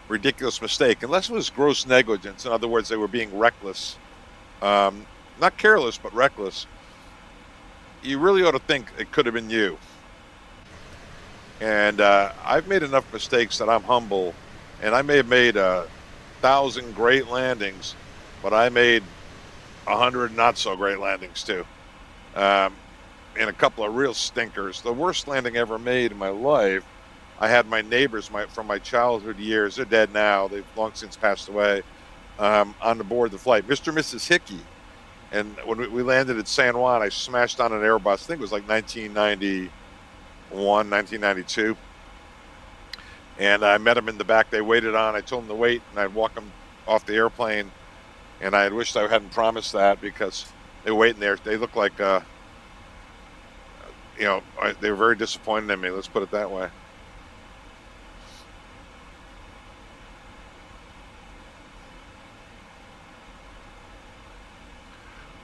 ridiculous mistake, unless it was gross negligence, in other words, they were being reckless, not careless, but reckless, you really ought to think it could have been you. And I've made enough mistakes that I'm humble, and I may have made 1,000 great landings, but I made 100 not so great landings too, and a couple of real stinkers. The worst landing I ever made in my life, I had my neighbors from my childhood years. They're dead now. They've long since passed away. on the board of the flight, Mr. and Mrs. Hickey. And when we landed at San Juan, I smashed on an Airbus. I think it was like 1991, 1992. And I met them in the back. They waited on. I told them to wait, and I'd walk them off the airplane. And I had wished I hadn't promised that, because they were waiting there. They looked like, you know, they were very disappointed in me. Let's put it that way.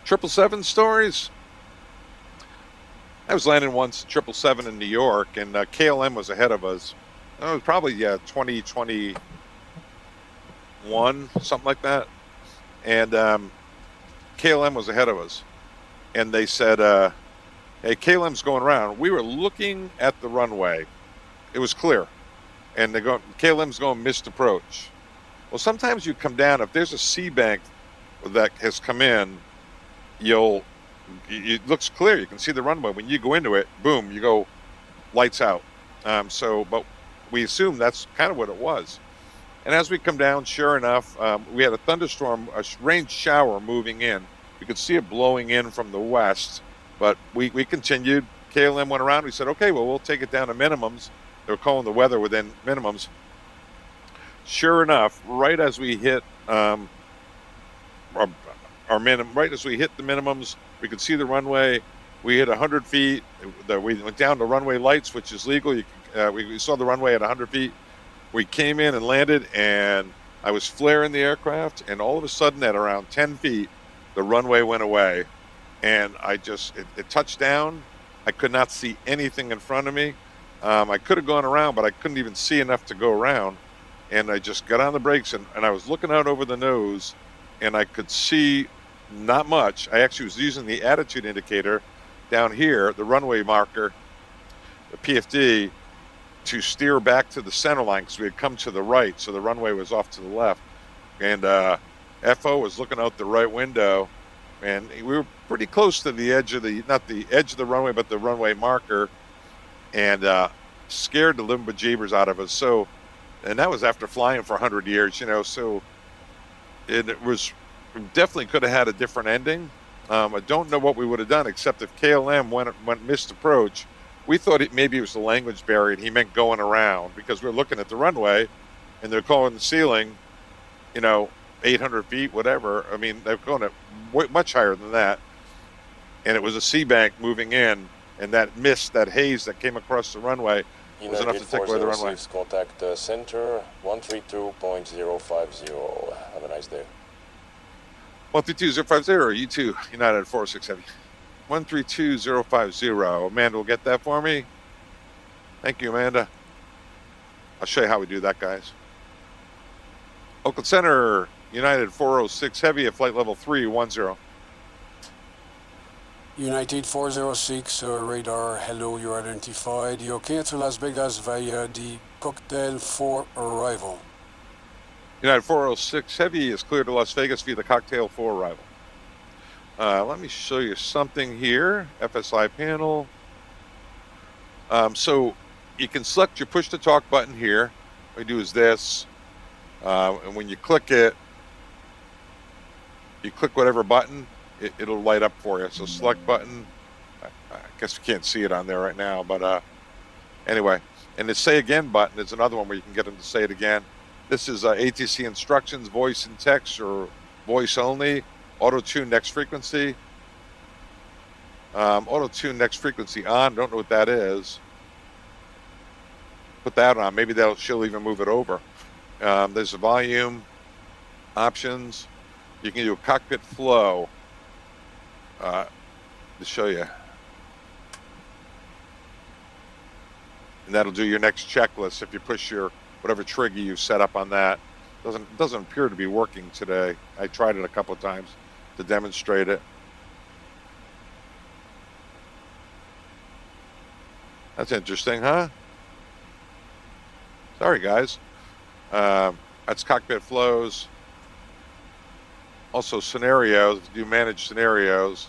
Triple seven stories. I was landing once 777 in New York, and KLM was ahead of us. It was probably 2021, something like that. And KLM was ahead of us. And they said, hey, KLM's going around. We were looking at the runway. It was clear. And they go, KLM's going missed approach. Well, sometimes you come down, if there's a C bank that has come in, it looks clear. You can see the runway. When you go into it, boom, you go lights out. But we assume that's kind of what it was. And as we come down, sure enough, we had a thunderstorm, a rain shower moving in. We could see it blowing in from the west, but we continued. KLM went around. We said, okay, well, we'll take it down to minimums. They were calling the weather within minimums. Sure enough, right as we hit right as we hit the minimums, we could see the runway. We hit 100 feet. We went down to runway lights, which is legal. We saw the runway at 100 feet. We came in and landed, and I was flaring the aircraft, and all of a sudden at around 10 feet, the runway went away, and it touched down. I could not see anything in front of me. I could have gone around, but I couldn't even see enough to go around, and I just got on the brakes, and I was looking out over the nose, and I could see not much. I actually was using the attitude indicator down here, the runway marker, the PFD, to steer back to the center line, because we had come to the right, so the runway was off to the left. And FO was looking out the right window, and we were pretty close to the edge of not the edge of the runway, but the runway marker, and scared the living bejeebers out of us. So, and that was after flying for 100 years, you know, so it was definitely could have had a different ending. I don't know what we would have done, except if KLM went missed approach. We thought maybe it was the language barrier, and he meant going around, because we were looking at the runway, and they're calling the ceiling, you know, 800 feet, whatever. I mean, they're going at much higher than that. And it was a C bank moving in, and that mist, that haze that came across the runway was enough to take away the runway. Contact center 132.050. Have a nice day. 132.050, you too, United 46 Heavy. 132.050. Amanda will get that for me. Thank you, Amanda. I'll show you how we do that, guys. Oakland Center, United 406 Heavy at flight level 310. United 406, radar, hello, you're identified. You're okay to Las Vegas via the cocktail for arrival. United 406 Heavy is clear to Las Vegas via the cocktail for arrival. Let me show you something here. FSiPanel. So you can select your push to talk button here. What you do is this. And when you click it, you click whatever button, it'll light up for you. So select button. I guess we can't see it on there right now, but anyway. And the say again button is another one where you can get them to say it again. This is ATC instructions, voice and text, or voice only. Auto tune next frequency. Auto tune next frequency on. Don't know what that is. Put that on. Maybe she'll even move it over. There's a volume options. You can do a cockpit flow to show you. And that'll do your next checklist if you push your whatever trigger you set up on that. Doesn't appear to be working today. I tried it a couple of times to demonstrate it. That's interesting, huh? Sorry, guys. That's cockpit flows. Also scenarios. Do manage scenarios.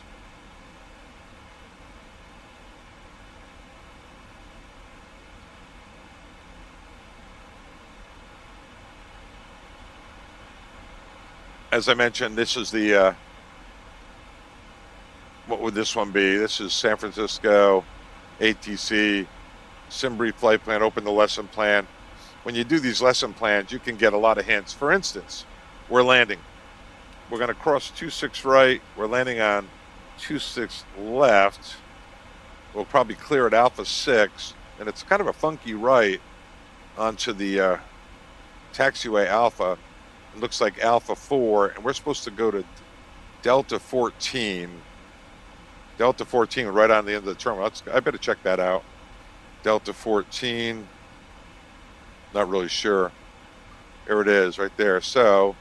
as I mentioned, this is the, what would this one be? This is San Francisco, ATC, Brief Flight Plan, open the lesson plan. When you do these lesson plans, you can get a lot of hints. For instance, we're landing. We're going to cross 26 right. We're landing on 26 left. We'll probably clear at Alpha 6, and it's kind of a funky right onto the taxiway Alpha. It looks like Alpha 4, and we're supposed to go to Delta 14. Delta 14 right on the end of the terminal. I better check that out. Delta 14. Not really sure. There it is right there. So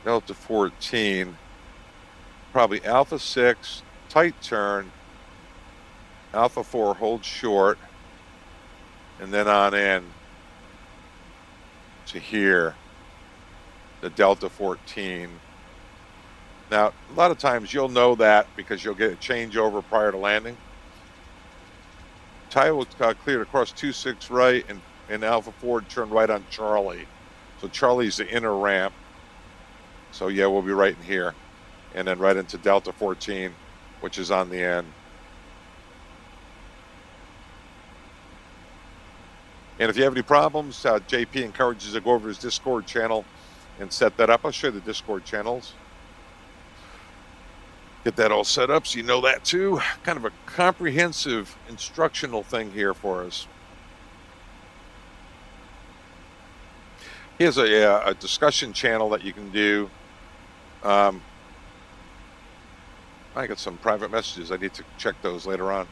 Delta 14, probably Alpha 6, tight turn, Alpha 4 hold short, and then on in to here, the Delta 14. Now, a lot of times you'll know that because you'll get a changeover prior to landing. Ty will clear across 26 right, and Alpha 4 turn right on Charlie. So Charlie's the inner ramp. So yeah, we'll be right in here, and then right into Delta 14, which is on the end. And if you have any problems, JP encourages you to go over his Discord channel and set that up. I'll show you the Discord channels. Get that all set up so you know that too. Kind of a comprehensive instructional thing here for us. Here's a discussion channel that you can do. I got some private messages. I need to check those later on.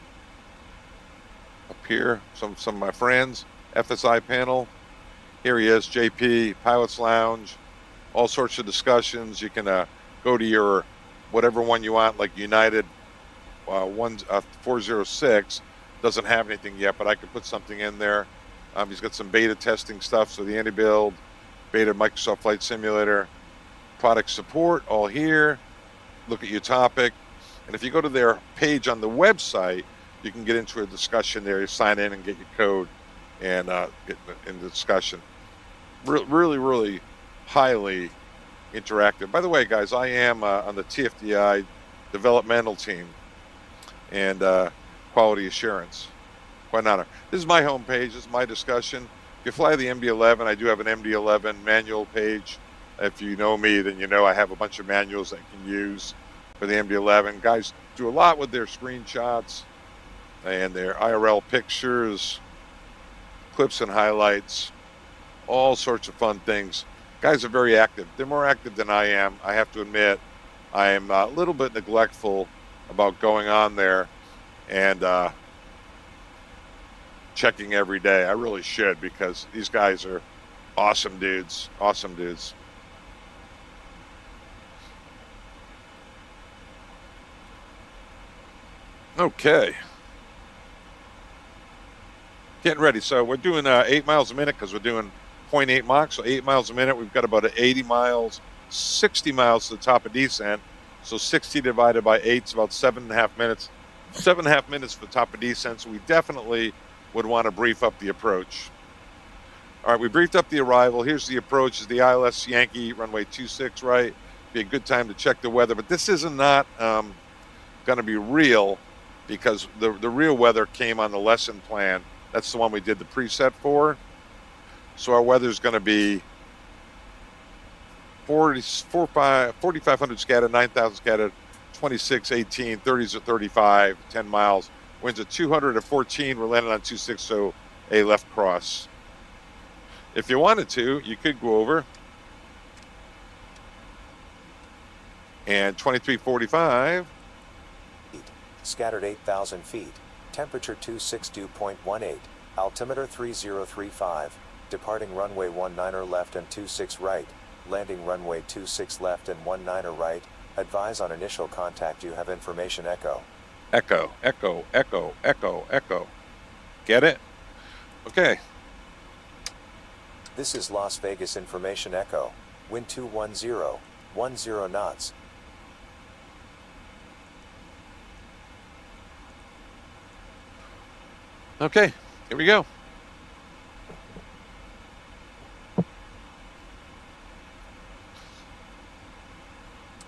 Up here, some of my friends. FSiPanel. Here he is, JP, Pilot's Lounge. All sorts of discussions. You can go to your whatever one you want, like United 406. Doesn't have anything yet, but I could put something in there. He's got some beta testing stuff, so the anti-build, beta Microsoft Flight Simulator, product support, all here. Look at your topic. And if you go to their page on the website, you can get into a discussion there. You sign in and get your code and get in the discussion. Really, really highly interactive. By the way, guys, I am on the TFDi developmental team and quality assurance. Quite an honor. This is my homepage. This is my discussion. If you fly the MD-11, I do have an MD-11 manual page. If you know me, then you know I have a bunch of manuals that you can use for the MD-11. Guys do a lot with their screenshots and their IRL pictures, clips and highlights, all sorts of fun things. Guys are very active. They're more active than I am. I have to admit, I am a little bit neglectful about going on there and checking every day. I really should, because these guys are awesome dudes. Awesome dudes. Okay. Getting ready. So we're doing 8 miles a minute because we're doing 0.8 Mach. So 8 miles a minute. We've got about 80 miles, 60 miles to the top of descent. So 60 divided by 8 is about 7.5 minutes. 7.5 minutes for the top of descent. So we definitely would want to brief up the approach. All right, we briefed up the arrival. Here's the approach. Is the ILS Yankee runway 26 right. Be a good time to check the weather. But this is not going to be real, because the real weather came on the lesson plan. That's the one we did the preset for. So our weather is going to be 4,500 scattered, 9,000 scattered, 26, 18, 30s or 35, 10 miles. Winds at 214. We're landing on 26, so a left cross. If you wanted to, you could go over and 2345. Scattered 8,000 feet. Temperature 262.18. Altimeter 3035. Departing runway 19 left and 26 right. Landing runway 26 left and 19 right. Advise on initial contact. You have information echo. Echo, echo, echo, echo, echo. Get it? Okay. This is Las Vegas information echo. Wind 210, 10 knots. Okay, here we go.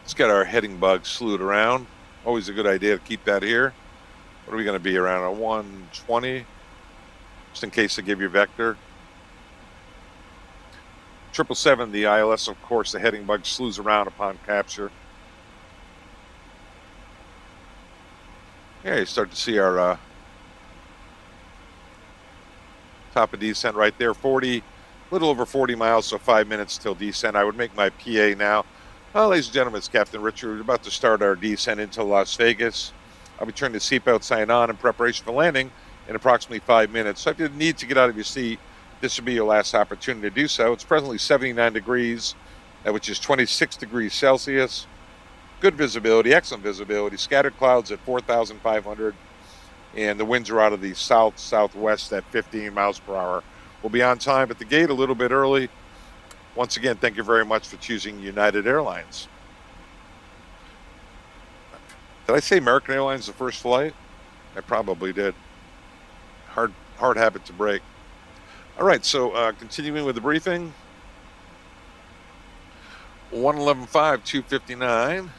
Let's get our heading bug slewed around. Always a good idea to keep that here. What are we going to be around a 120? Just in case they give you vector. 777, the ILS, of course, the heading bug slews around upon capture. Yeah, you start to see our top of descent right there. 40, a little over 40 miles, so 5 minutes till descent. I would make my PA now. Well, ladies and gentlemen, it's Captain Richard. We're about to start our descent into Las Vegas. I'll be turning the seatbelt sign on in preparation for landing in approximately 5 minutes. So if you need to get out of your seat, this should be your last opportunity to do so. It's presently 79 degrees, which is 26 degrees Celsius. Good visibility, excellent visibility. Scattered clouds at 4,500, and the winds are out of the south-southwest at 15 miles per hour. We'll be on time at the gate a little bit early. Once again, thank you very much for choosing United Airlines. Did I say American Airlines the first flight? I probably did. Hard habit to break. All right, so continuing with the briefing. 111.5, 259.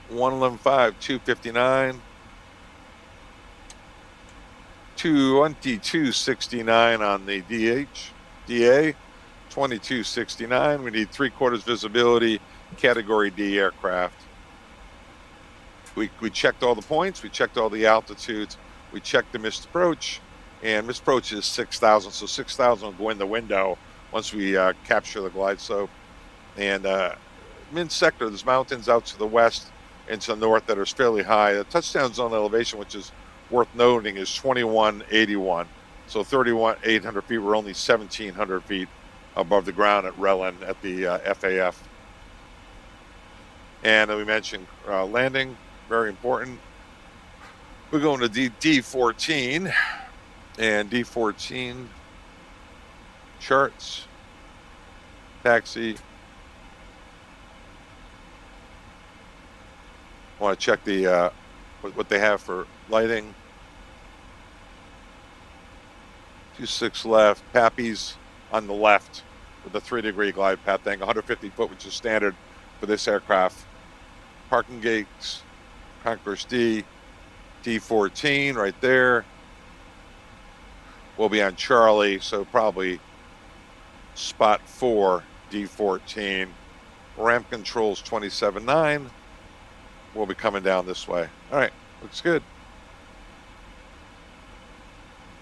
111.5, 259. 2269 on the DA. 2269. We need 3/4 visibility, Category D aircraft. We checked all the points. We checked all the altitudes. We checked the missed approach, and missed approach is 6,000. So 6,000 will go in the window once we capture the glide slope. And mid sector, there's mountains out to the west and to the north that are fairly high. The touchdown zone elevation, which is worth noting, is 2181. So 3,800 feet. We're only 1,700 feet above the ground at Relin at the FAF. And we mentioned landing, very important. We're going to D14, and D14 charts, taxi. I want to check the what they have for lighting. 26 left, Pappy's on the left with a 3-degree glide path angle, 150 foot, which is standard for this aircraft. Parking gates, Concourse D, D14 right there. We'll be on Charlie, so probably spot 4, D14. Ramp controls 27.9. We'll be coming down this way. All right, looks good.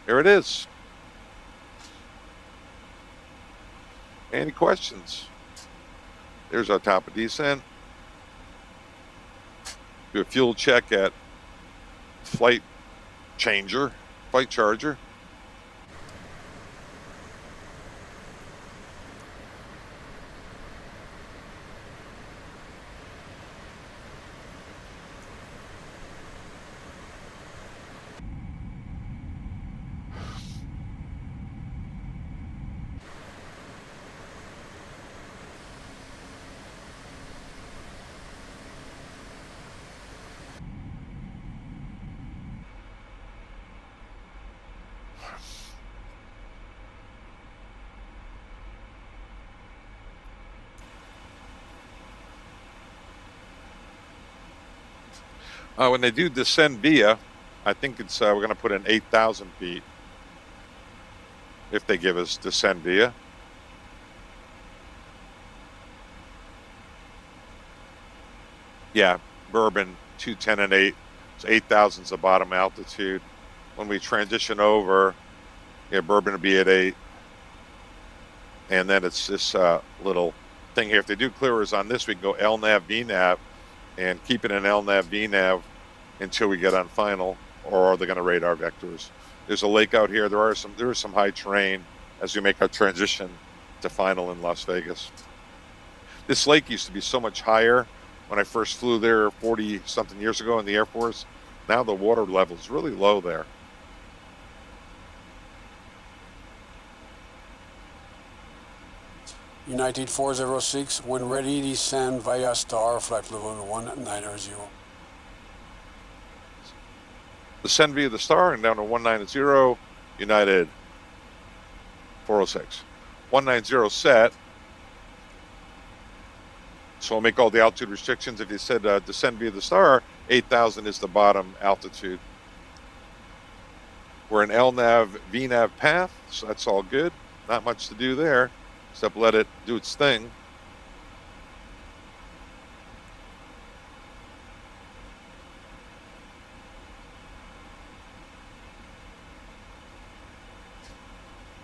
Here it is. Any questions? There's our top of descent. Do a fuel check at flight charger. When they do descend via, I think it's we're going to put in 8,000 feet if they give us descend via. Yeah, Bourbon 210 and 8, so 8,000 is the bottom altitude. When we transition over, yeah, Bourbon will be at 8, and then it's this little thing here. If they do clearers on this, we can go LNAV, VNAV, and keep it in LNAV, VNAV until we get on final, or are they going to radar vectors? There's a lake out here. There is some high terrain as we make our transition to final in Las Vegas. This lake used to be so much higher when I first flew there 40-something years ago in the Air Force. Now the water level is really low there. United 406, when ready, descend via star, flight level 190. Descend via the star and down to 190, United 406. 190 set. So I'll make all the altitude restrictions. If you said descend via the star, 8,000 is the bottom altitude. We're in LNAV, VNAV path, so that's all good. Not much to do there, except let it do its thing.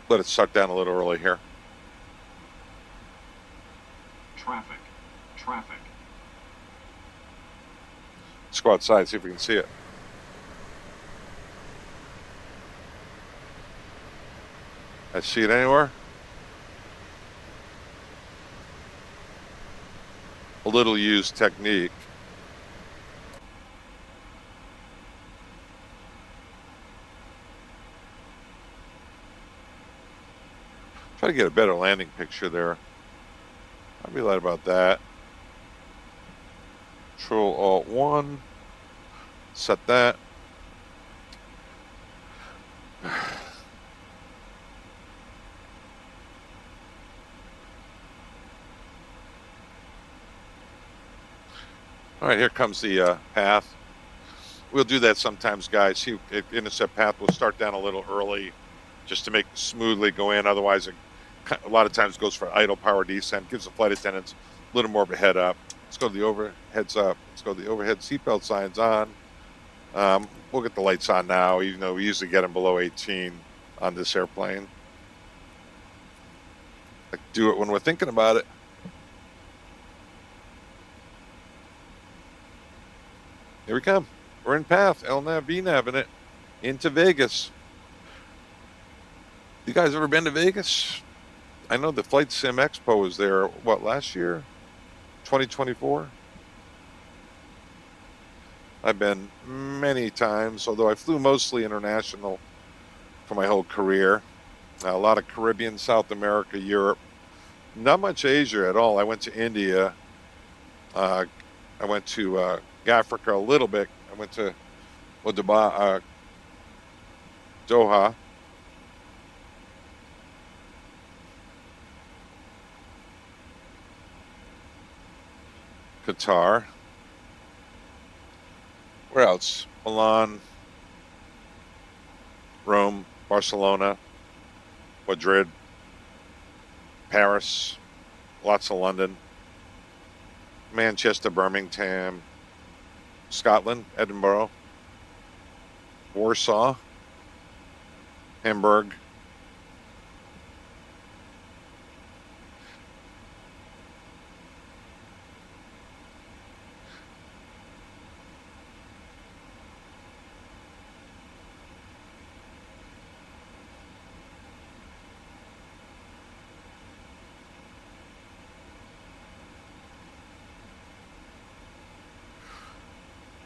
Let it suck down a little early here. Traffic. Traffic. Let's go outside, see if we can see it. I see it anywhere? A little used technique. Try to get a better landing picture there. I'd be light about that. Control Alt 1. Set that. All right, here comes the path. We'll do that sometimes, guys. See, intercept path will start down a little early just to make it smoothly go in. Otherwise, it a lot of times goes for idle power descent, gives the flight attendants a little more of a head up. Let's go to the overheads up. Let's go to the overhead seatbelt signs on. We'll get the lights on now, even though we usually get them below 18 on this airplane. Like, do it when we're thinking about it. Here we come. We're in path, LNAV, VNAV in it, into Vegas. You guys ever been to Vegas? I know the Flight Sim Expo was there, what, last year? 2024? I've been many times, although I flew mostly international for my whole career. A lot of Caribbean, South America, Europe. Not much Asia at all. I went to India. I went to Africa a little bit. I went to Doha. Qatar. Where else? Milan, Rome, Barcelona, Madrid, Paris, lots of London, Manchester, Birmingham, Scotland, Edinburgh, Warsaw, Hamburg.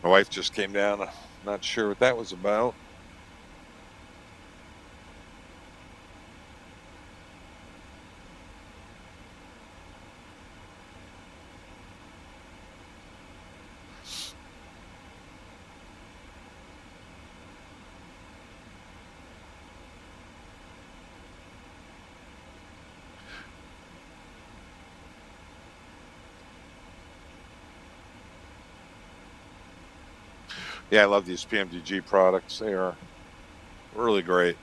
My wife just came down. I'm not sure what that was about. Yeah, I love these PMDG products. They are really great.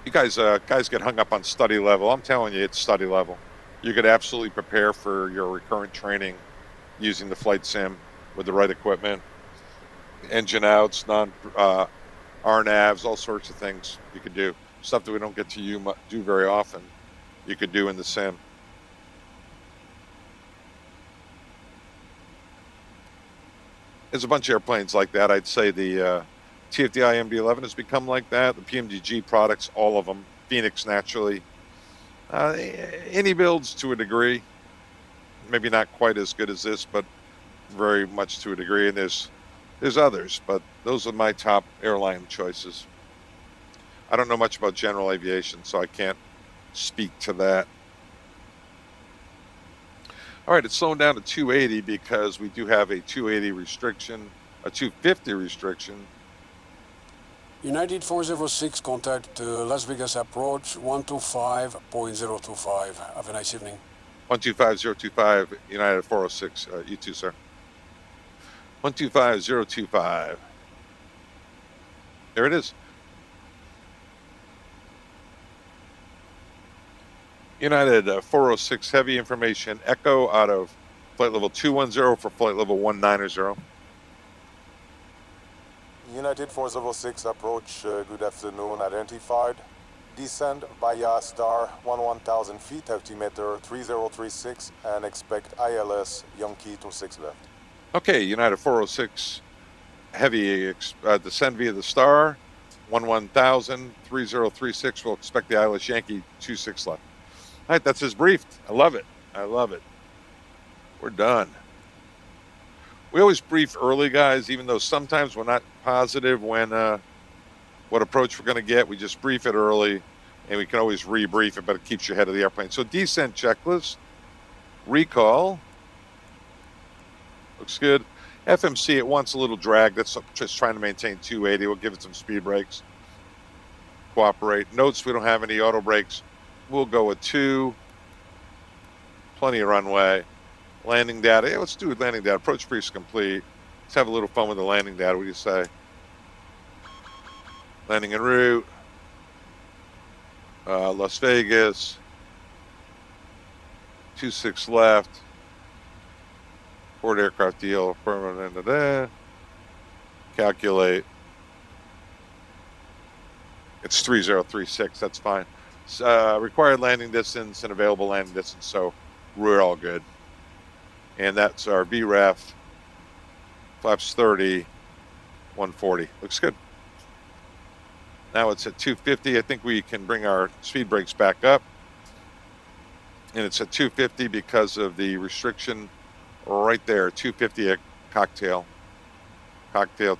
You guys get hung up on study level. I'm telling you, it's study level. You could absolutely prepare for your recurrent training using the flight sim with the right equipment, engine outs, RNAVs, all sorts of things you could do. Stuff that we don't get to do very often, you could do in the sim. There's a bunch of airplanes like that. I'd say the TFDi MD-11 has become like that. The PMDG products, all of them. Phoenix, naturally. Any builds to a degree. Maybe not quite as good as this, but very much to a degree. And there's others, but those are my top airline choices. I don't know much about general aviation, so I can't speak to that. All right, it's slowing down to 280 because we do have a 280 restriction, a 250 restriction. United 406, contact Las Vegas approach 125.025. Have a nice evening. 125025, United 406. You too, sir. 125025. There it is. United 406 heavy information echo out of flight level 210 for flight level 190. United 406 approach, good afternoon, identified. Descend via star 1000 feet, altimeter 3036, and expect ILS Yankee 26 left. Okay, United 406 heavy descend via the star 1000 3036. We'll expect the ILS Yankee 26 left. All right, that's his briefed. I love it. I love it. We're done. We always brief early, guys, even though sometimes we're not positive when what approach we're going to get. We just brief it early, and we can always rebrief it, but it keeps you ahead of the airplane. So descent checklist, recall, looks good. FMC, it wants a little drag. That's just trying to maintain 280. We'll give it some speed brakes. Cooperate. Notes, we don't have any auto brakes. We'll go with 2. Plenty of runway. Landing data. Yeah, let's do landing data. Approach brief's complete. Let's have a little fun with the landing data. What do you say? Landing en route. Las Vegas. 26 left. Port aircraft deal. Calculate. It's 3036. That's fine. Required landing distance and available landing distance, so we're all good. And that's our VREF, flaps 30, 140. Looks good. Now it's at 250. I think we can bring our speed brakes back up. And it's at 250 because of the restriction right there, 250 at cocktail. Cocktail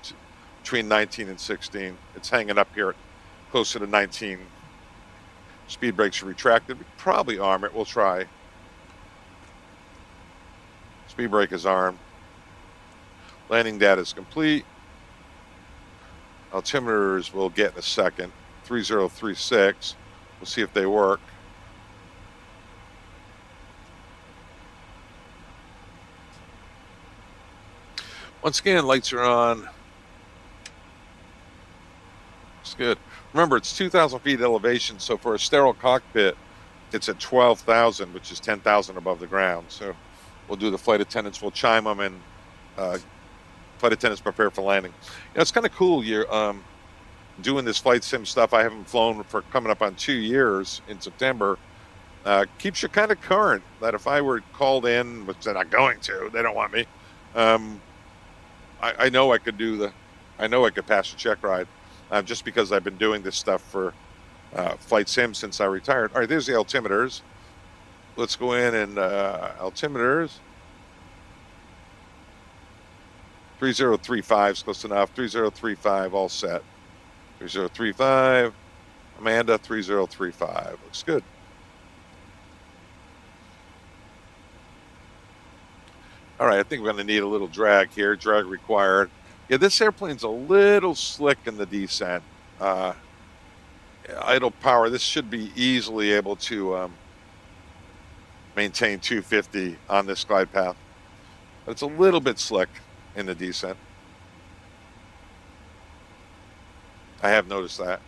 between 19 and 16. It's hanging up here at closer to 19. Speed brakes are retracted. We could probably arm it. We'll try. Speed brake is armed. Landing data is complete. Altimeters we'll get in a second. 3036. We'll see if they work. Once again, lights are on. It's good. Remember, it's 2,000 feet elevation, so for a sterile cockpit, it's at 12,000, which is 10,000 above the ground. So we'll do the flight attendants. We'll chime them, and flight attendants prepare for landing. You know, it's kind of cool. You're doing this flight sim stuff. I haven't flown for coming up on 2 years in September. Keeps you kind of current. That if I were called in, which they're not going to, they don't want me. I know I could do I know I could pass a check ride. Just because I've been doing this stuff for flight sim since I retired. All right, there's the altimeters. Let's go in and altimeters. 3035 is close enough. 3035, all set. 3035. Amanda, 3035. Looks good. All right, I think we're going to need a little drag here. Drag required. Yeah, this airplane's a little slick in the descent. Idle power, this should be easily able to maintain 250 on this glide path. But it's a little bit slick in the descent. I have noticed that.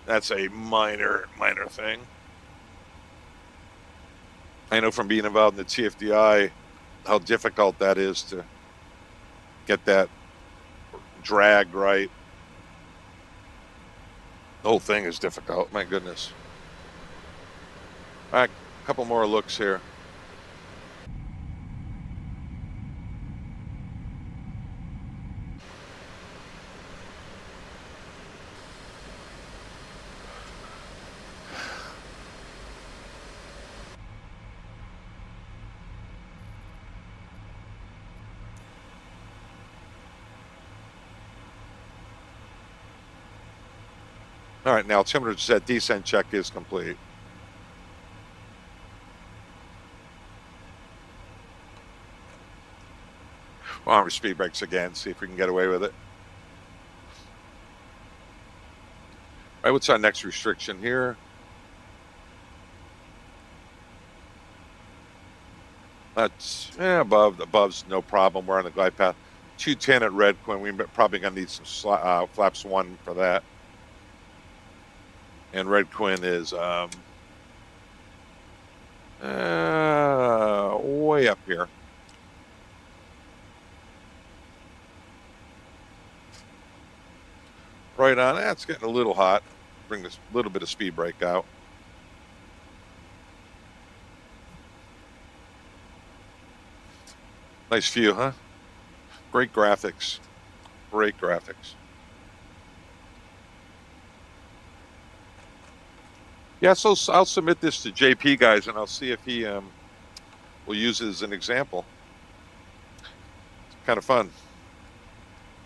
That's a minor thing. I know from being involved in the TFDi how difficult that is to get that drag right. The whole thing is difficult. My goodness. All right, a couple more looks here. All right, now altimeter set descent check is complete. Well, speed brakes again, see if we can get away with it. All right, what's our next restriction here? That's above's no problem. We're on the glide path. 210 at Red Quinn. We're probably going to need some flaps 1 for that. And Red Quinn is way up here. Right on. That's getting a little hot. Bring this little bit of speed brake out. Nice view, huh? Great graphics. Great graphics. Yeah, so I'll submit this to JP, guys, and I'll see if he will use it as an example. It's kind of fun.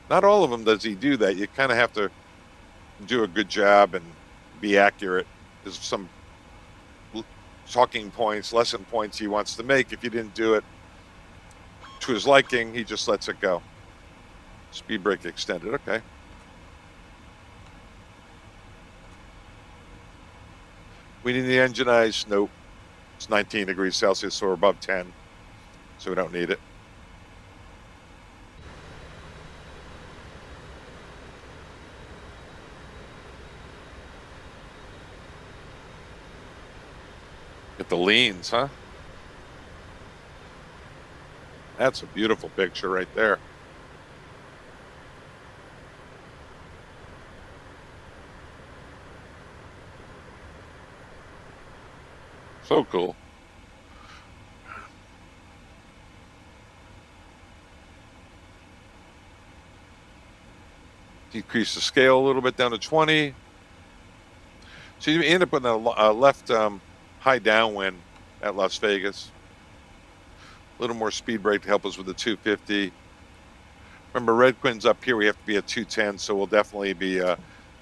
Not all of them does he do that. You kind of have to do a good job and be accurate. There's some talking points, lesson points he wants to make. If you didn't do it to his liking, he just lets it go. Speed brake extended. Okay. We need the engine ice. Nope. It's 19 degrees Celsius, so we're above 10. So we don't need it. Get the leans, huh? That's a beautiful picture right there. So cool. Decrease the scale a little bit down to 20. So you end up with a left high downwind at Las Vegas. A little more speed brake to help us with the 250. Remember, Red Quinn's up here. We have to be at 210, so we'll definitely be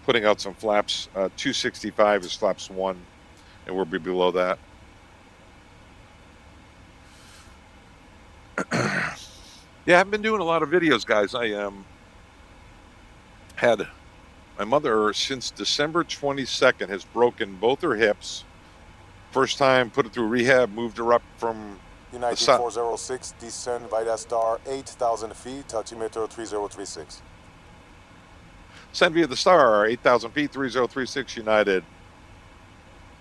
putting out some flaps. 265 is flaps 1, and we'll be below that. Yeah, I've been doing a lot of videos, guys. I had my mother since December 22nd has broken both her hips. First time, put it through rehab, moved her up from United 406, descend Vita Star 8,000 feet, altimeter 3036. Send via the Star, 8,000 feet, 3036, United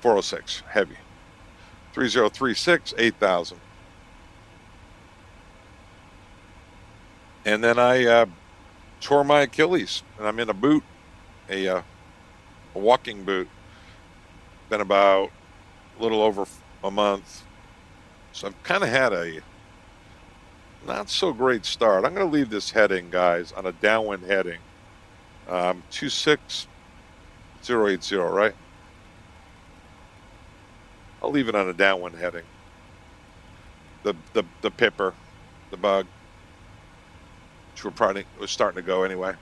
406, heavy. 3036, 8,000. And then I tore my Achilles, and I'm in a boot, a walking boot. Been about a little over a month. So I've kind of had a not so great start. I'm going to leave this heading, guys, on a downwind heading. 26080, right? I'll leave it on a downwind heading. The pipper, the bug, which we're starting to go anyway.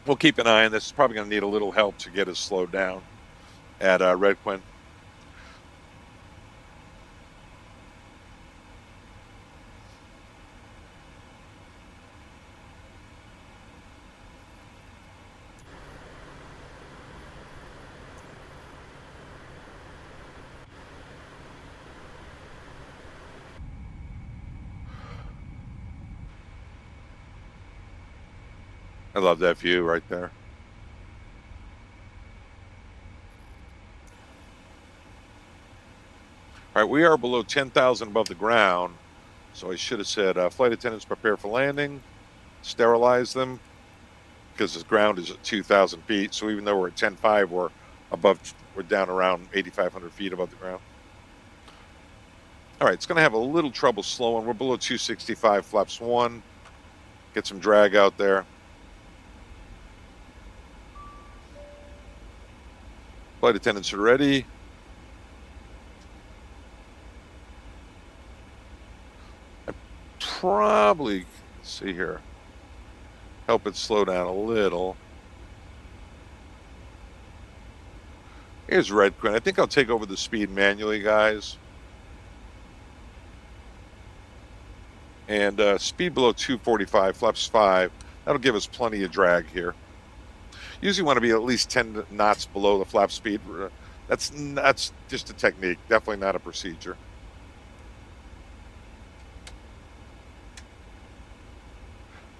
We'll keep an eye on this. It's probably going to need a little help to get us slowed down at Red Quinn. I love that view right there. All right, we are below 10,000 above the ground. So I should have said, flight attendants prepare for landing, sterilize them, because the ground is at 2,000 feet. So even though we're at 10.5, we're down around 8,500 feet above the ground. All right, it's going to have a little trouble slowing. We're below 265, flaps 1. Get some drag out there. Flight attendants are ready. I probably, let's see here, help it slow down a little. Here's Red Quinn. I think I'll take over the speed manually, guys. And speed below 245, flaps 5. That'll give us plenty of drag here. Usually want to be at least 10 knots below the flap speed. That's just a technique, definitely not a procedure.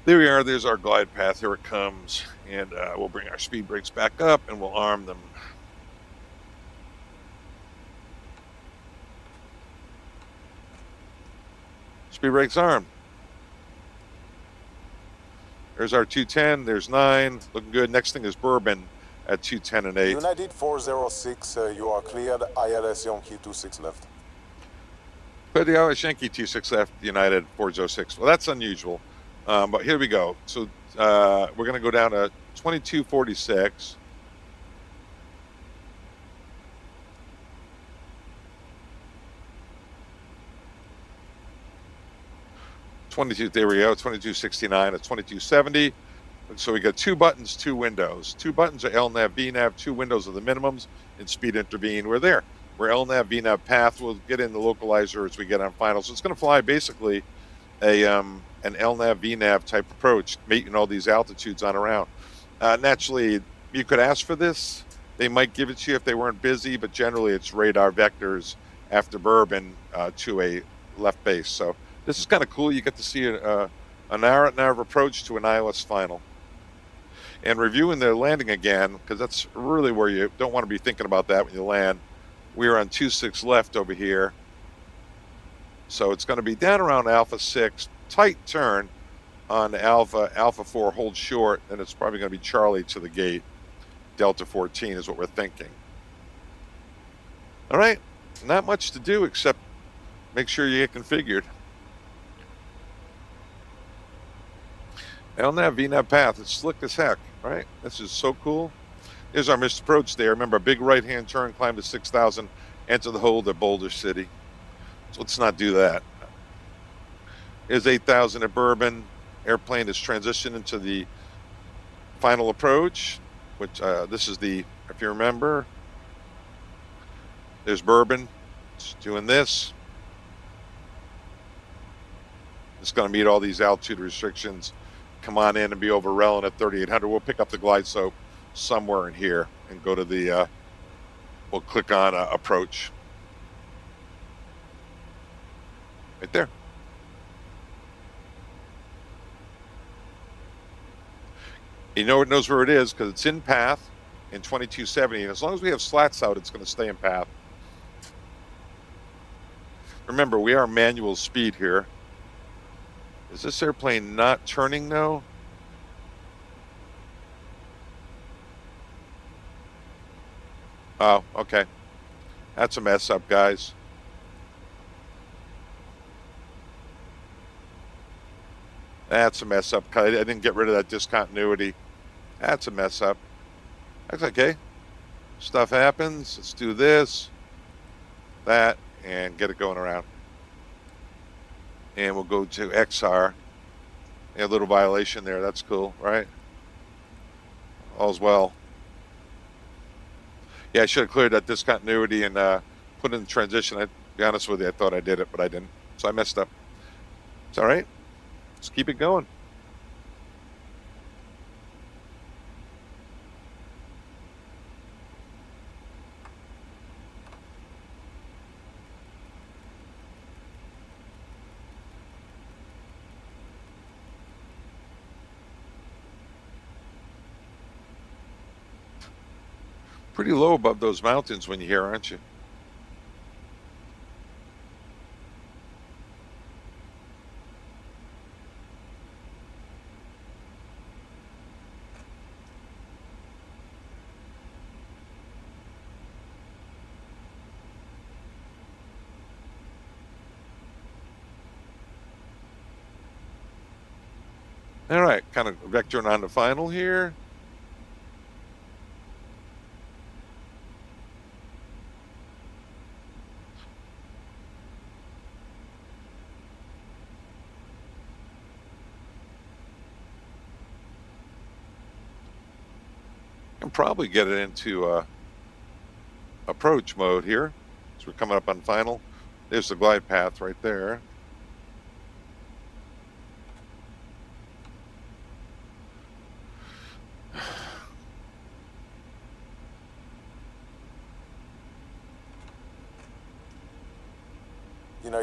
There we are, there's our glide path, here it comes. And we'll bring our speed brakes back up and we'll arm them. Speed brakes armed. There's our 210, there's 9, looking good. Next thing is Bourbon at 210 and 8. United 406, you are cleared, ILS Yankee 26 left. But the ILS Yankee 26 left, United 406. Well, that's unusual, but here we go. So we're going to go down to 2246. There we go, 2269 at 2270. So we got 2 buttons, 2 windows. 2 buttons are LNAV, VNAV, 2 windows are the minimums, and speed intervene. We're there. We're LNAV, VNAV path. We'll get in the localizer as we get on final. So it's going to fly basically an LNAV, VNAV type approach, making all these altitudes on around. Naturally, you could ask for this. They might give it to you if they weren't busy, but generally it's radar vectors after Bourbon to a left base. So this is kind of cool. You get to see an hour approach to an ILS final. And reviewing the landing again, because that's really where you don't want to be thinking about that when you land. We're on 26 left over here. So it's going to be down around Alpha 6, tight turn on Alpha 4, hold short, and it's probably going to be Charlie to the gate. Delta 14 is what we're thinking. All right, not much to do except make sure you get configured. LNAV, VNAV path, it's slick as heck, right? This is so cool. Here's our missed approach there. Remember, a big right-hand turn, climb to 6,000, enter the hold at Boulder City. So let's not do that. Here's 8,000 at Bourbon. Airplane is transitioned into the final approach, which this is the, if you remember, there's Bourbon. It's doing this. It's going to meet all these altitude restrictions. Come on in and be over Relin at 3,800. We'll pick up the glide slope somewhere in here and go to the, we'll click on approach. Right there. You know it knows where it is because it's in path in 2270. And as long as we have slats out, it's going to stay in path. Remember, we are manual speed here. Is this airplane not turning though? Oh, okay. That's a mess up, guys. That's a mess up. I didn't get rid of that discontinuity. That's a mess up. That's okay. Stuff happens. Let's do this, that, and get it going around. And we'll go to XR. A little violation there. That's cool, right? All's well. Yeah, I should have cleared that discontinuity and put in transition. I'd be honest with you, I thought I did it, but I didn't. So I messed up. It's all right. Let's keep it going. Pretty low above those mountains when you're here, aren't you? All right, kind of vectoring on the final here. Can probably get it into approach mode here. So we're coming up on final. There's the glide path right there.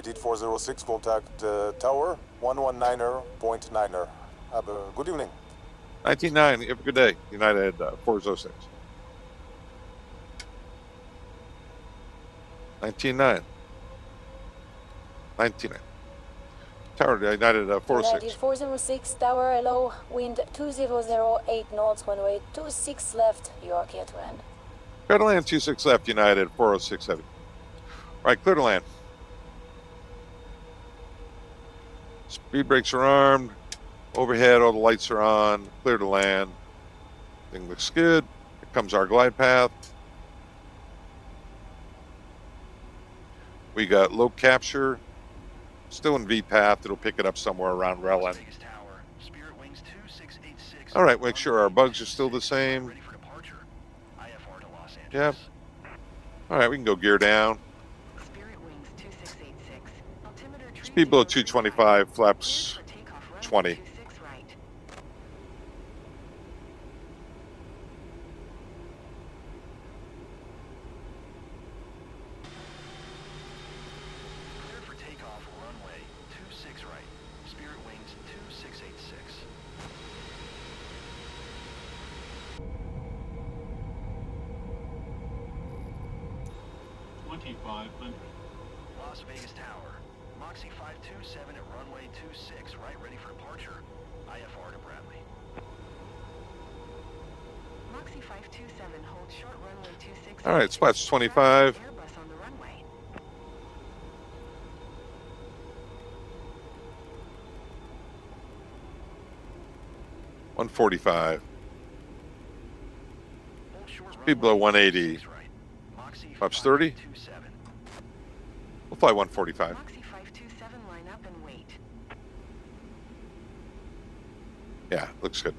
United 406, contact tower 119.9er. Have a good evening. 19.9, have a good day. United 406. 19.9. 19.9. Tower United 406. United 406, tower hello, wind 2008 knots, runway 26 left, you are clear to land. Clear to land 26 left, United 406 heavy. Right, clear to land. Speed brakes are armed. Overhead, all the lights are on. Clear to land. Thing looks good. Here comes our glide path. We got low capture. Still in V path. It'll pick it up somewhere around Relin. All right, make sure our bugs are still the same. Yep. All right, we can go gear down. Speed below 225, flaps 20. Las Vegas Tower. Moxie 527 at runway 26, right, ready for departure. IFR to Bradley. Moxie 527, hold short runway 26. All right, splats 25. Airbus on the runway. $145. Speed below 180. Flaps 30. We'll fly 145. Moxie 527, line up and wait. Yeah, looks good.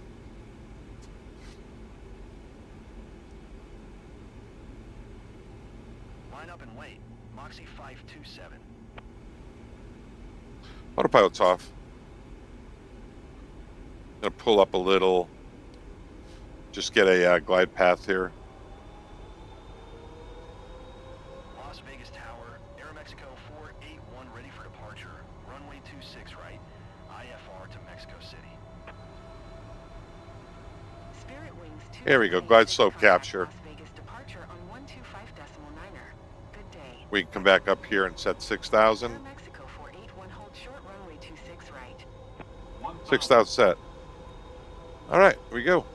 Line up and wait. Moxie 527. Autopilot's off. Gonna pull up a little. Just get a glide path here. Las Vegas Tower, Aeromexico 481 ready for departure. Runway 26 right. IFR to Mexico City. Spirit Wings 2. Here we go, glide slope capture. Las Vegas departure on 125.9er. Good day. We can come back up here and set 6,000. Aeromexico 481, hold short runway 26 right. 6,000 set. All right, here we go.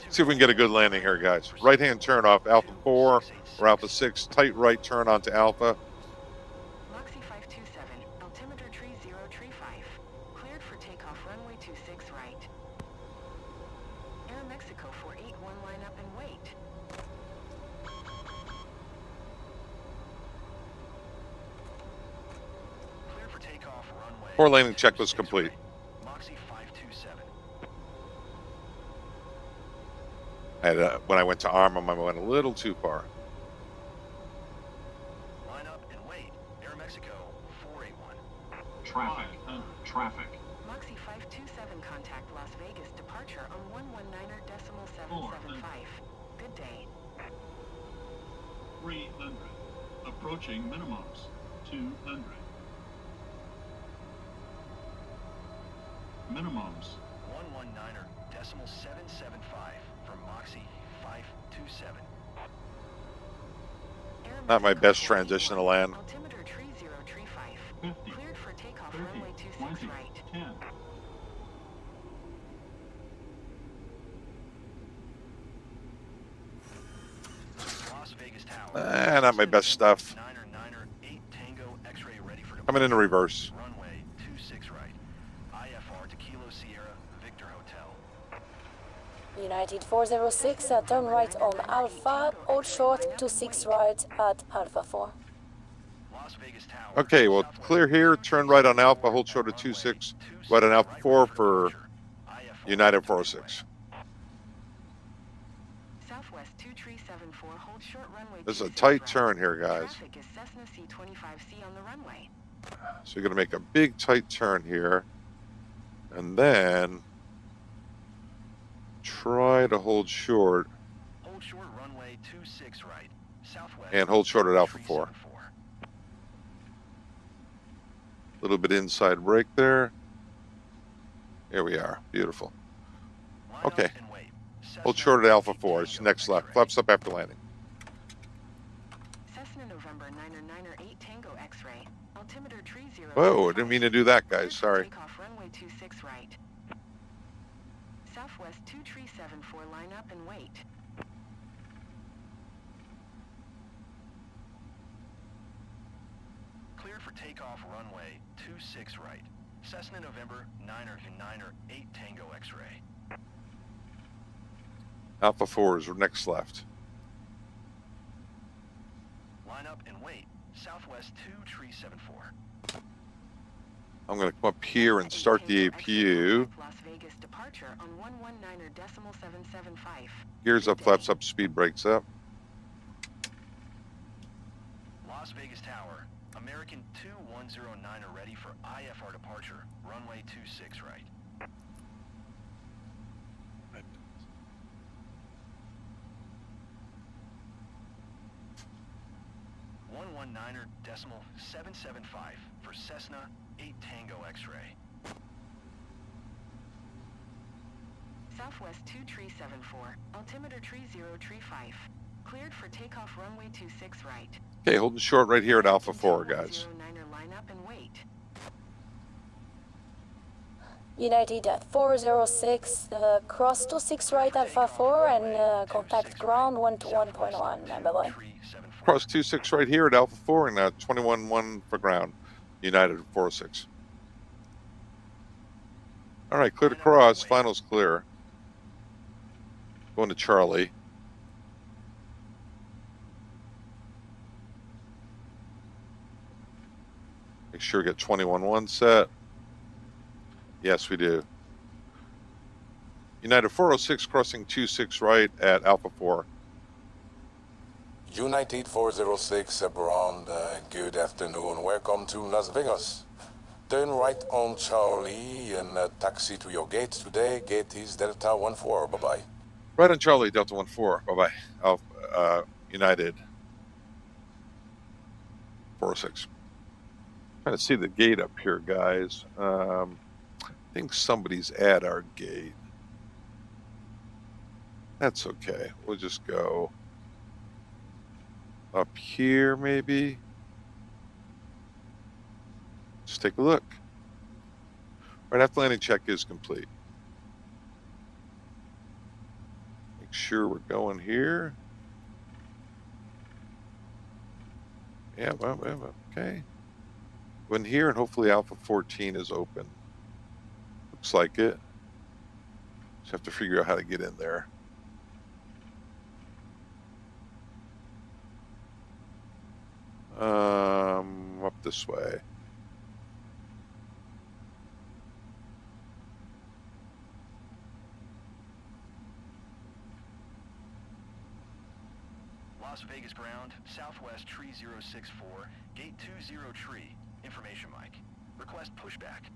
See if we can get a good landing here, guys. Right-hand turn off Alpha 4 or Alpha 6. Tight right turn onto Alpha. Moxie 527, altimeter 3035. Cleared for takeoff runway 26 right. Aeromexico 481, line up and wait. Cleared for takeoff runway. 4 landing checklist complete. Moxie 527. When I went to Arm, I went a little too far. Line up and wait. Aeromexico 481. Traffic. Traffic. Moxie 527, contact Las Vegas departure on 119.775. Good day. 300. Approaching minimums. 200. Minimums. 119.775 from Moxie 527. Not my best transition to land. Altimeter 3035. 50. Cleared for takeoff 30. runway 26 20. right. 10. Las Vegas Tower. Not my best stuff. 8 Tango X-ray ready for Coming into reverse. runway 26 right. IFR to Kilo Sierra Victor Hotel. United 406, turn right on Alpha, hold short 26 right at Alpha 4. Las Vegas Tower. Okay, well, clear here. Turn right on Alpha. Hold short of 26. Right on Alpha 4 for United 406. Southwest 2374, hold short runway. This is a 26 tight right. turn here, guys. Traffic is Cessna C25C on the runway. So you're going to make a big tight turn here. And then try to hold short. Hold short runway 26 right. Southwest. And hold short at Alpha 4. little bit inside brake there. Here we are. Beautiful. Okay. Hold short at Alpha 4. It's next left. Flaps up after landing. Cessna November 9er 8 Tango X-ray. Altimeter 30. Whoa, I didn't mean to do that, guys. Sorry. Takeoff runway 26 right. Southwest 2374 line up and wait. Cleared for takeoff runway 26 right. Cessna November 9er 8 Tango X-ray. Alpha 4 is next left. Line up and wait. Southwest 2374. I'm going to come up here and start the APU. Las Vegas departure on 119.775. Gears up, flaps up, speed brakes up. Las Vegas Tower. American 2109 are ready for IFR departure. Runway 26 right. .119er decimal 775 for Cessna 8 Tango X-ray. Southwest 2374, altimeter 3035. Cleared for takeoff runway 26 right. Okay, holding short right here at Alpha 4, guys. 09er line up and wait. United at 406, cross 26 right Alpha 4 and contact ground 121.1. Bye-bye. Cross 26 right here at Alpha 4 and 21.1 for ground. United 406. All right, clear to cross. Finals clear. Going to Charlie. Make sure we get 21.1 set. Yes, we do. United 406 crossing 26 right at Alpha 4. United 406 around, good afternoon. Welcome to Las Vegas. Turn right on Charlie and taxi to your gate today. Gate is Delta 14. Bye-bye. Right on Charlie, Delta 14. Bye-bye. Alpha, United 406. Trying to see the gate up here, guys. I think somebody's at our gate. That's okay. We'll just go up here, maybe. Just take a look. Right after landing check is complete. Make sure we're going here. Yeah, well, okay. Go in here and hopefully Alpha 14 is open. Looks like it. Just have to figure out how to get in there. Up this way. Las Vegas ground, Southwest 3064, gate 20 tree. Information mic. Request pushback.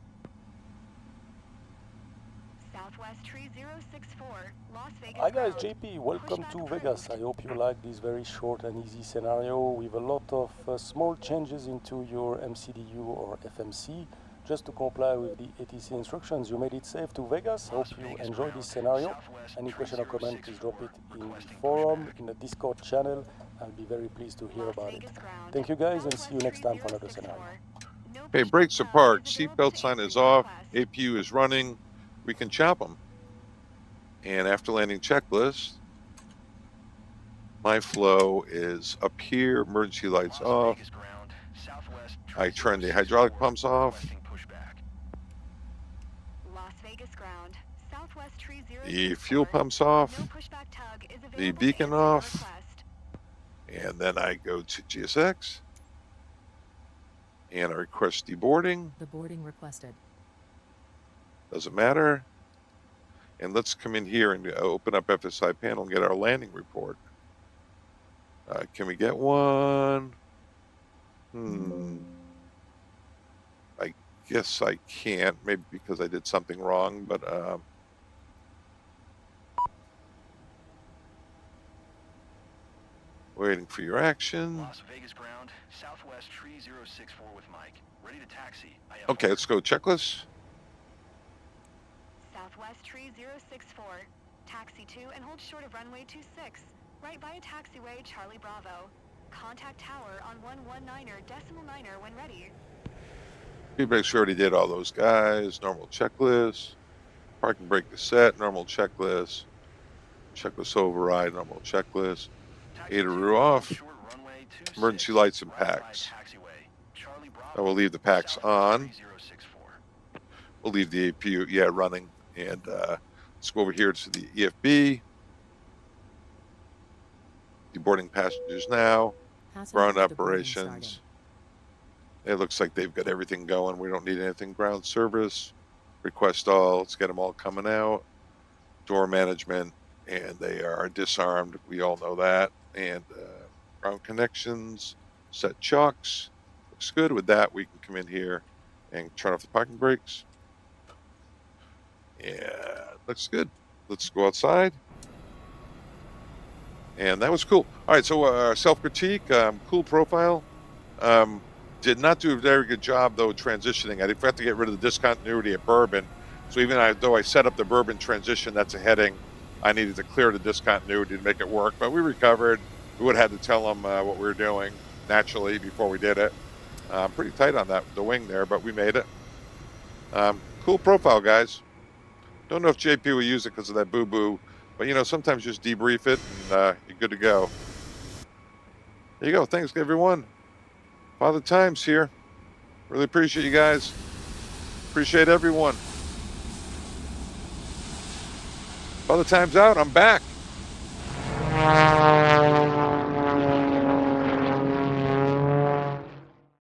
Southwest 3064, Las Vegas. Hi guys, JP, welcome to Vegas. I hope you like this very short and easy scenario with a lot of small changes into your MCDU or FMC just to comply with the ATC instructions. You made it safe to Vegas. Hope you enjoyed this scenario. Any question or comment, please drop it in the forum, in the Discord channel. I'll be very pleased to hear about it. Thank you guys and see you next time for another scenario. Okay, brakes are parked, seatbelt sign is off, APU is running. We can chop them. And after landing checklist, my flow is up here, emergency lights off. I turn the hydraulic pumps off. The fuel pumps off. The beacon off. And then I go to GSX. And I request deboarding. The boarding requested. Doesn't matter. And let's come in here and open up FSiPanel and get our landing report. Can we get one? I guess I can't, maybe because I did something wrong, but waiting for your action. Las Vegas ground, Southwest Southwest tree 064 with Mike. Ready to taxi. Okay, let's go checklist. Southwest tree 064. Taxi 2 and hold short of runway 26. Right via taxiway Charlie Bravo. Contact tower on 119.9 when ready. Feedback sure already did all those guys. Normal checklist. Parking brake is set. Normal checklist. Checklist override. Normal checklist. Aileroo off. Emergency lights and packs. I will leave the packs on. We'll leave the APU, running. And let's go over here to the EFB. Deboarding passengers now. Ground operations. It looks like they've got everything going. We don't need anything. Ground service. Request all. Let's get them all coming out. Door management. And they are disarmed. We all know that. And ground connections. Set chocks. Looks good. With that, we can come in here and turn off the parking brakes. Yeah, looks good. Let's go outside. And that was cool. All right, so self-critique, cool profile. Did not do a very good job, though, transitioning. I forgot to get rid of the discontinuity at Bourbon. So even though I set up the Bourbon transition, that's a heading, I needed to clear the discontinuity to make it work. But we recovered. We would have had to tell them what we were doing naturally before we did it. Pretty tight on the wing there, but we made it. Cool profile, guys. Don't know if JP will use it because of that boo-boo. But, sometimes just debrief it and you're good to go. There you go. Thanks, everyone. Father Time's here. Really appreciate you guys. Appreciate everyone. Father Time's out. I'm back.